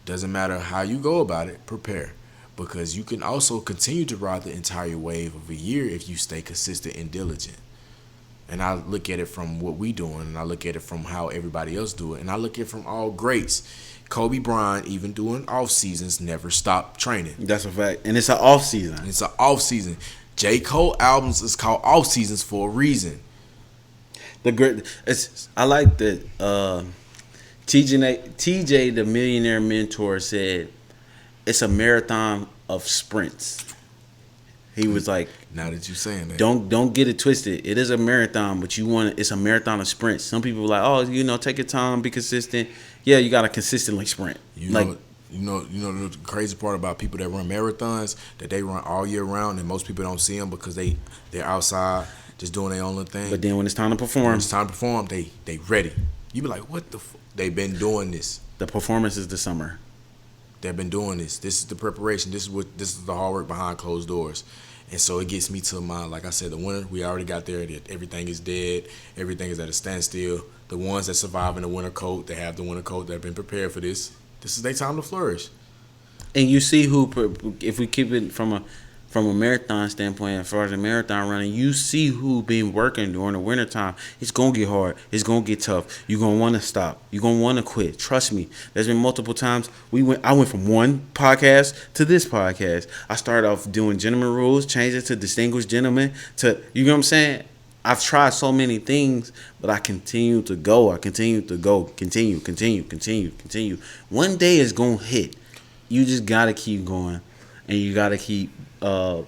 doesn't matter how you go about it, prepare. Because you can also continue to ride the entire wave of a year if you stay consistent and diligent. And I look at it from what we doing, and I look at it from how everybody else do it, and I look at it from all greats. Kobe Bryant, even during off seasons, never stopped training. That's a fact. And it's an off season. It's an off season. J. Cole albums is called off seasons for a reason. I like that TJ, the millionaire mentor, said it's a marathon of sprints. He was like, now that you're saying that, don't get it twisted. It is a marathon, but it's a marathon of sprints. Some people are like, oh, take your time, be consistent. Yeah, you gotta consistently sprint. You know the crazy part about people that run marathons, that they run all year round, and most people don't see them because they're outside just doing their own little thing. But then when it's time to When perform, it's time to perform, they ready. You be like, what the? They've been doing this. the performance is the summer. They've been doing this. This is the preparation. This is the hard work behind closed doors. And so it gets me to my, like I said, the winter. We already got there. Everything is dead. Everything is at a standstill. The ones that survive in the winter coat, they have the winter coat. They've been prepared for this. This is their time to flourish. And you see if we keep it from a marathon standpoint, as far as the marathon running, you see who been working during the wintertime. It's going to get hard. It's going to get tough. You're going to want to stop. You're going to want to quit. Trust me. There's been multiple times I went from one podcast to this podcast. I started off doing gentleman rules, changed it to distinguished gentlemen, to, you know what I'm saying? I've tried so many things, but I continue to go. Continue. One day it's going to hit. You just got to keep going, and you got to keep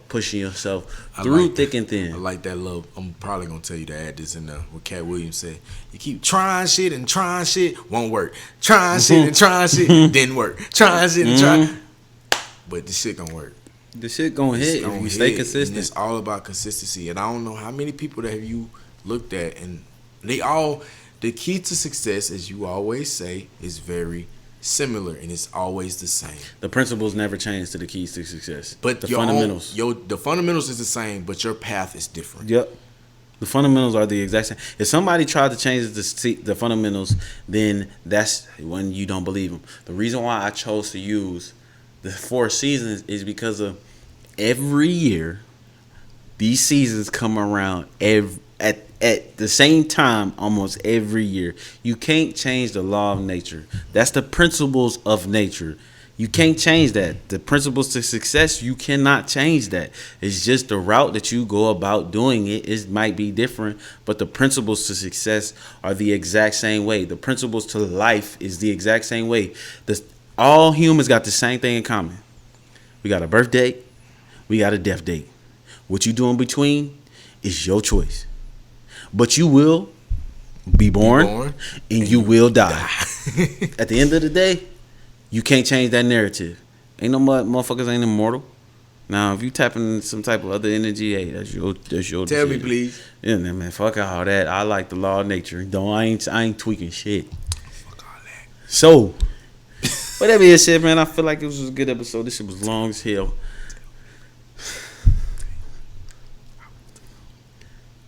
pushing yourself through thick and thin. I like that little. I'm probably gonna tell you to add this in there. What Cat Williams said: you keep trying shit and trying shit, won't work. Trying shit and trying shit, didn't work. Trying shit and trying, but the shit gonna work. The shit gonna hit if you stay consistent. And it's all about consistency. And I don't know how many people that have you looked at, and they all. The key to success, as you always say, is very similar, and it's always the same. The principles never change to the keys to success. But the fundamentals. The fundamentals is the same, but your path is different. Yep. The fundamentals are the exact same. If somebody tried to change the fundamentals, then that's when you don't believe them. The reason why I chose to use the 4 seasons is because of every year, these seasons come around at the same time almost every year. You can't change the law of nature. That's the principles of nature. You can't change that. The principles to success, you cannot change that. It's just the route that you go about doing it. It might be different, but the principles to success are the exact same way. The principles to life is the exact same way. All humans got the same thing in common. We got a birth date. We got a death date. What you do in between is your choice. But you will be born and you will die. At the end of the day, you can't change that narrative. Ain't no motherfuckers ain't immortal. Now, if you tapping some type of other energy, hey, that's your Tell decision. me, please. Yeah, man, fuck all that. I like the law of nature. I ain't tweaking shit. Fuck all that. So, with that being said, man, I feel like it was a good episode. This shit was long as hell.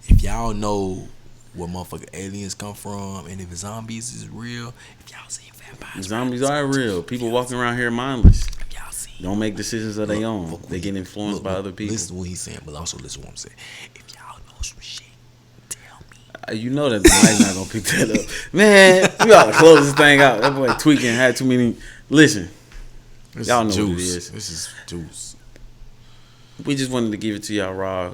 If y'all know where motherfucking aliens come from, and if zombies is real, if y'all seen vampires, Zombies are real. People walking around here mindless. if y'all seen, Don't make decisions of their own. They get influenced by other people. Listen to what he's saying, but also listen to what I'm saying. If y'all know some shit, tell me. You know that the mic's not gonna pick that up, man. We gotta close this thing out. That boy tweaking had too many. Listen, This y'all know is what juice. it is. This is juice. We just wanted to give it to y'all raw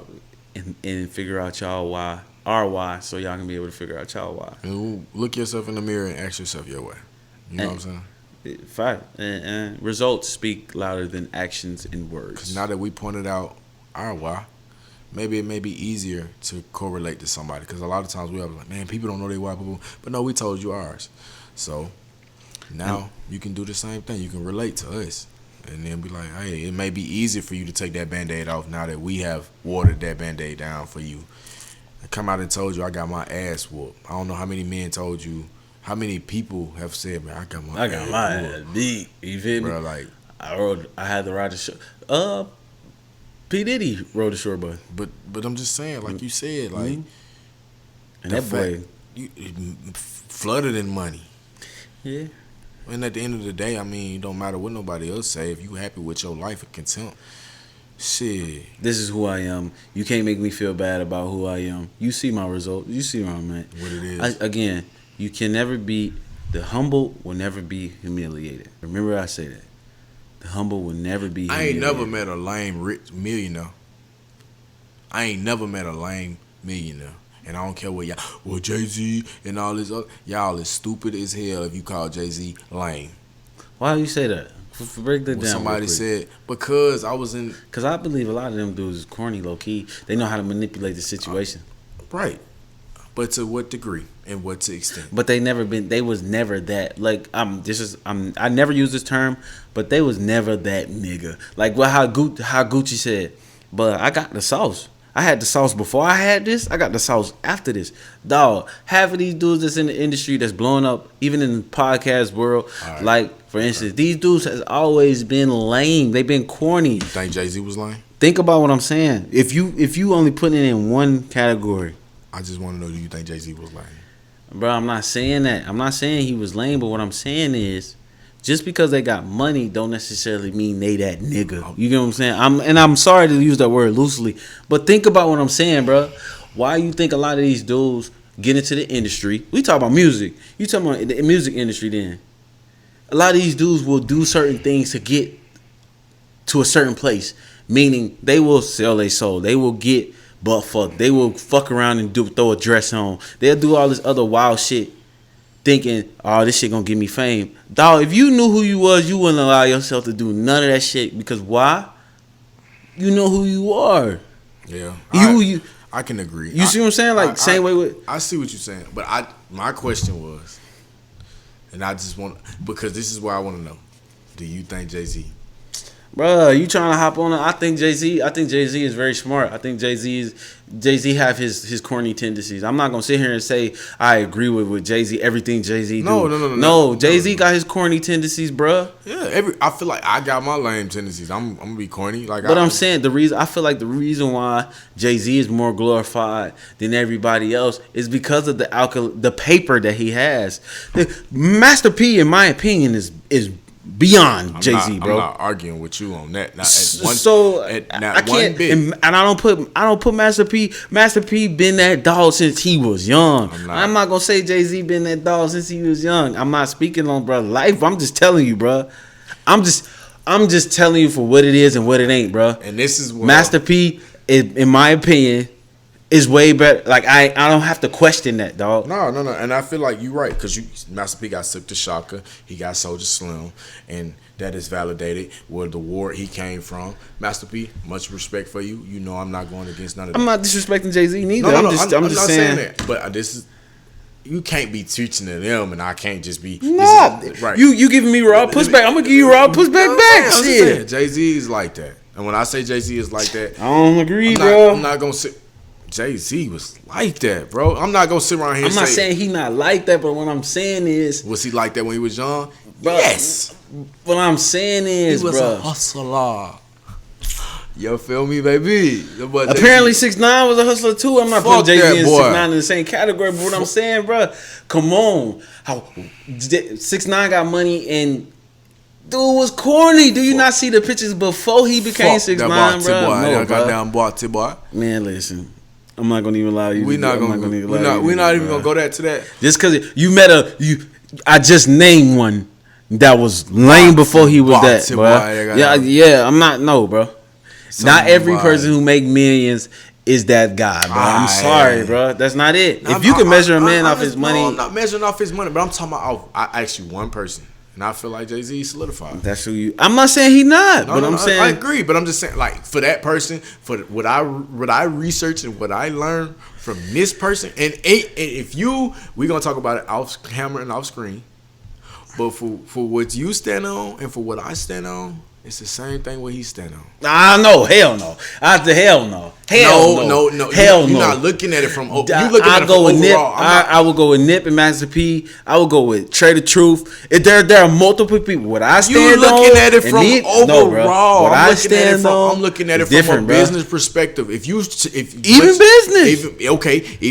and figure out our why, so y'all can be able to figure out y'all why. And look yourself in the mirror and ask yourself your way. You know what I'm saying? Fact. And results speak louder than actions and words. Because now that we pointed out our why, maybe it may be easier to correlate to somebody. Because a lot of times we are like, man, people don't know their why, but no, we told you ours. So now you can do the same thing. You can relate to us. And then be like, hey, it may be easier for you to take that Band-Aid off now that we have watered that Band-Aid down for you. I come out and told you I got my ass whooped. I don't know how many men told you. How many people have said, man, I got my ass beat. You feel me? Bro, like, I had to ride the short. P. Diddy rode the short bus. But I'm just saying, like you said, like, and that boy, you flooded in money. Yeah. And at the end of the day, I mean, it don't matter what nobody else say. If you happy with your life and content, shit. This is who I am. You can't make me feel bad about who I am. You see my result. You see where I'm at. What it is. Again, you can never be, the humble will never be humiliated. Remember I say that. The humble will never be humiliated. I ain't never met a lame rich millionaire. I ain't never met a lame millionaire. And I don't care what y'all, well, Jay-Z and all this other, y'all is stupid as hell if you call Jay-Z lame. Why do you say that? Break that down. Somebody said, because I was in. Because I believe a lot of them dudes is corny, low-key. They know how to manipulate the situation. Right. But to what degree and what to extent? But they was never that. Like, I never use this term, but they was never that nigga. Like, how Gucci said, but I got the sauce. I had the sauce before I had this. I got the sauce after this. Dog, half of these dudes that's in the industry that's blowing up, even in the podcast world, right. Like, for instance, these dudes has always been lame. They've been corny. You think Jay-Z was lame? Think about what I'm saying. If you only putting it in one category. I just want to know, do you think Jay-Z was lame? Bro, I'm not saying that. I'm not saying he was lame, but what I'm saying is, just because they got money don't necessarily mean they that nigga. You get what I'm saying? I'm sorry to use that word loosely, but think about what I'm saying, bro. Why you think a lot of these dudes get into the industry? We talk about music. You talking about the music industry then. A lot of these dudes will do certain things to get to a certain place, meaning they will sell their soul. They will get butt fucked. They will fuck around and throw a dress on. They'll do all this other wild shit thinking, oh, this shit gonna give me fame. Dog, if you knew who you was, you wouldn't allow yourself to do none of that shit. Because why? You know who you are. Yeah. I can agree. You see what I'm saying? Like, same way with... I see what you're saying. But my question was, and I just want... Because this is what I want to know. Do you think Jay-Z... Bruh, you trying to hop on it? I think Jay-Z is very smart. I think Jay-Z have his corny tendencies. I'm not gonna sit here and say I agree with Jay-Z, everything Jay-Z do. No, Jay-Z got his corny tendencies, bruh. Yeah, I feel like I got my lame tendencies. I'm gonna be corny. But I'm saying I feel like the reason why Jay-Z is more glorified than everybody else is because of the paper that he has. Master P, in my opinion, is beyond Jay-Z, bro. I'm not arguing with you on that. I can't, and I don't put Master P. Master P been that dog since he was young. I'm not gonna say Jay-Z been that dog since he was young. I'm not speaking on bro life. I'm just telling you, bro. I'm just telling you for what it is and what it ain't, bro. And this is what Master P, in my opinion, is way better. Like, I don't have to question that, dog. No. And I feel like you're right, because Master P got Silk the Shocker, he got Soulja Slim, and that is validated where the war he came from. Master P, much respect for you. You know I'm not going against none of that. I'm not disrespecting Jay-Z neither. I'm just saying that. But this is, you can't be teaching to them, and I can't just be. Nah, right. You giving me raw pushback. I'm gonna give you raw pushback back. Shit. Jay-Z is like that, and when I say Jay-Z is like that, I don't agree, bro. I'm not gonna sit. Jay-Z was like that, bro. I'm not gonna sit around here. I'm not saying he not like that, but what I'm saying is, was he like that when he was young? Bro, yes. What I'm saying is, he was a hustler. You feel me, baby? But apparently 6ix9ine was a hustler too. I'm not putting Jay-Z and 6ix9ine in the same category, but what I'm saying, bro, come on, how 6ix9ine got money and. Dude was corny. Do you not see the pictures before he became 6ix9ine, bro? No, goddamn boy. Man, listen. I'm not gonna even allow you. We're not even gonna go to that. Just because you met I just named one that was lame before he was that, bro. Yeah. I'm not, no, bro. Not every person who make millions is that guy, bro. I'm sorry, bro. That's not it. If you can measure a man off his money, I'm not measuring off his money, but I'm talking about. I asked you one person. And I feel like Jay-Z solidified. That's who you. I'm not saying he not, but I'm saying I agree. But I'm just saying, like, for that person, for what I researched and what I learned from this person, and if we're gonna talk about it off camera and off screen. But for what you stand on and for what I stand on, it's the same thing what he stand on. No, hell no. Hell no. No. You're not looking at it from. You looking at it from overall. I will go with Nip and Master P. I will go with Trey the Truth. If there are multiple people. What I stand on. You looking at it from overall. What I stand on. I'm looking at it from a business perspective. Even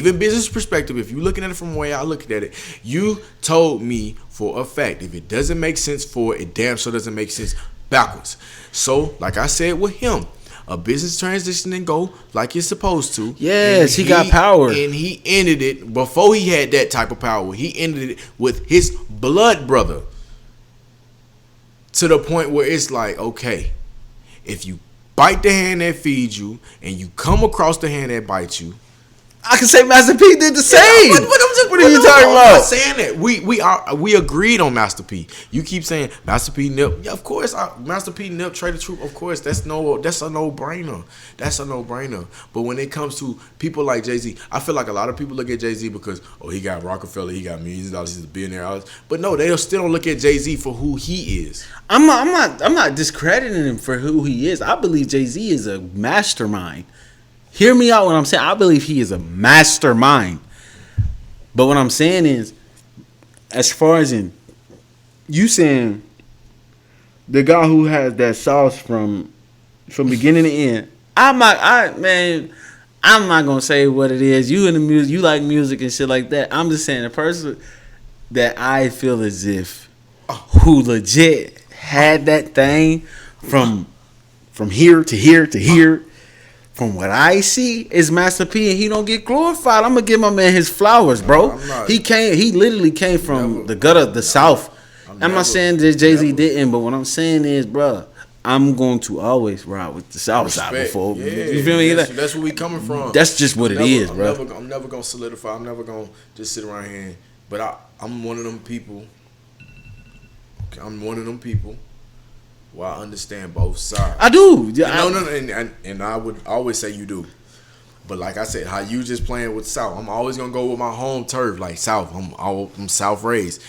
business perspective. If you're looking at it from the way I look at it, you told me for a fact if it doesn't make sense forward, it damn sure doesn't make sense backwards. So, like I said with him, a business transition and go like it's supposed to. Yes, he got power. And he ended it before he had that type of power. He ended it with his blood brother. To the point where it's like, okay, if you bite the hand that feeds you and you come across the hand that bites you, I can say Master P did the same. What are you talking about? I'm not saying that. We agreed on Master P. You keep saying Master P, Nip. Yeah, of course. Master P, Nip, Trade the Truth. Of course, that's a no brainer. That's a no brainer. But when it comes to people like Jay-Z, I feel like a lot of people look at Jay-Z because he got Rockefeller, he got millions of dollars, he's a billionaire. But no, they still don't look at Jay-Z for who he is. I'm not discrediting him for who he is. I believe Jay-Z is a mastermind. Hear me out when I'm saying I believe he is a mastermind. But what I'm saying is, as far as in you saying the guy who has that sauce from beginning to end, I'm not gonna say what it is. You in the music, you like music and shit like that. I'm just saying the person that I feel as if who legit had that thing from here to here to here. From what I see is Master P, and he don't get glorified. I'm gonna give my man his flowers, bro. He literally came from the gutter, the South. I'm not saying that Jay-Z didn't, but what I'm saying is, bro, I'm going to always ride with the South side before. You feel me? That's where we coming from. That's just what it is, bro. I'm never gonna solidify. I'm never gonna just sit around here. But I'm one of them people. Well, I understand both sides. I do. And I would always say you do. But like I said, how you just playing with South, I'm always gonna go with my home turf, like South. I'm South raised.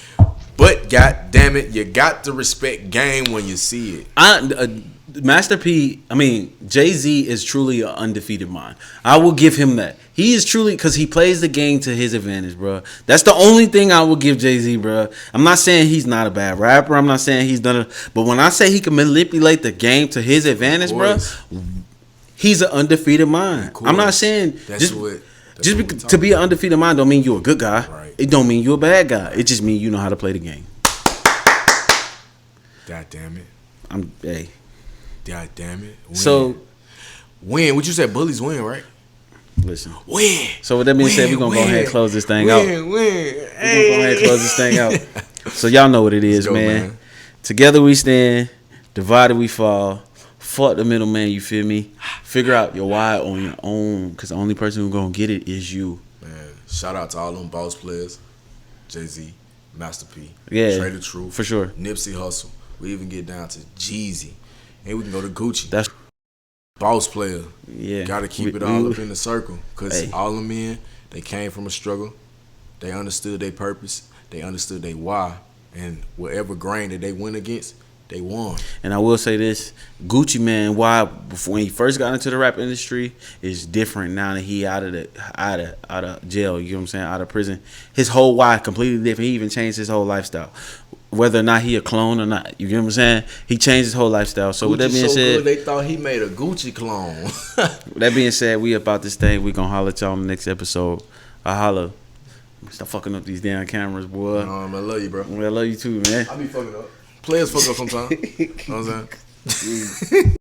But God damn it, you got to respect game when you see it. Master P, Jay-Z is truly an undefeated mind. I will give him that. He is truly, because he plays the game to his advantage, bro. That's the only thing I will give Jay-Z, bro. I'm not saying he's not a bad rapper. I'm not saying he's done it. But when I say he can manipulate the game to his advantage, bro, he's an undefeated mind. I'm not saying to be an undefeated mind don't mean you're a good guy. Right. It don't mean you're a bad guy. It just means you know how to play the game. God damn it. God damn it. Win. So, win. What you said? Bullies win, right? Listen. Win. So with that being said, we're going to go ahead and close this thing out. We're going to go ahead and close this thing out. So y'all know what it is, man. Together we stand. Divided we fall. Fuck the middleman, you feel me? Figure out your why on your own, because the only person who's going to get it is you. Man, shout out to all them boss players. Jay-Z, Master P, yeah, Trade the Truth. For sure. Nipsey Hussle. We even get down to Jeezy. And we can go to Gucci. That's boss player. Yeah. Got to keep it all up in the circle. Because all the men, they came from a struggle. They understood their purpose. They understood their why. And whatever grain that they went against, they won. And I will say this, Gucci Man, why when he first got into the rap industry is different now that he out of jail, you know what I'm saying, out of prison. His whole why completely different. He even changed his whole lifestyle. Whether or not he a clone or not, you know what I'm saying? He changed his whole lifestyle. So Gucci with that being said, good, they thought he made a Gucci clone. With that being said, we about this thing. We gonna holler at y'all on the next episode. I holla. Stop fucking up these damn cameras, boy. I love you, bro. I love you too, man. I be fucking up. Players fuck up sometimes. You know what I'm saying?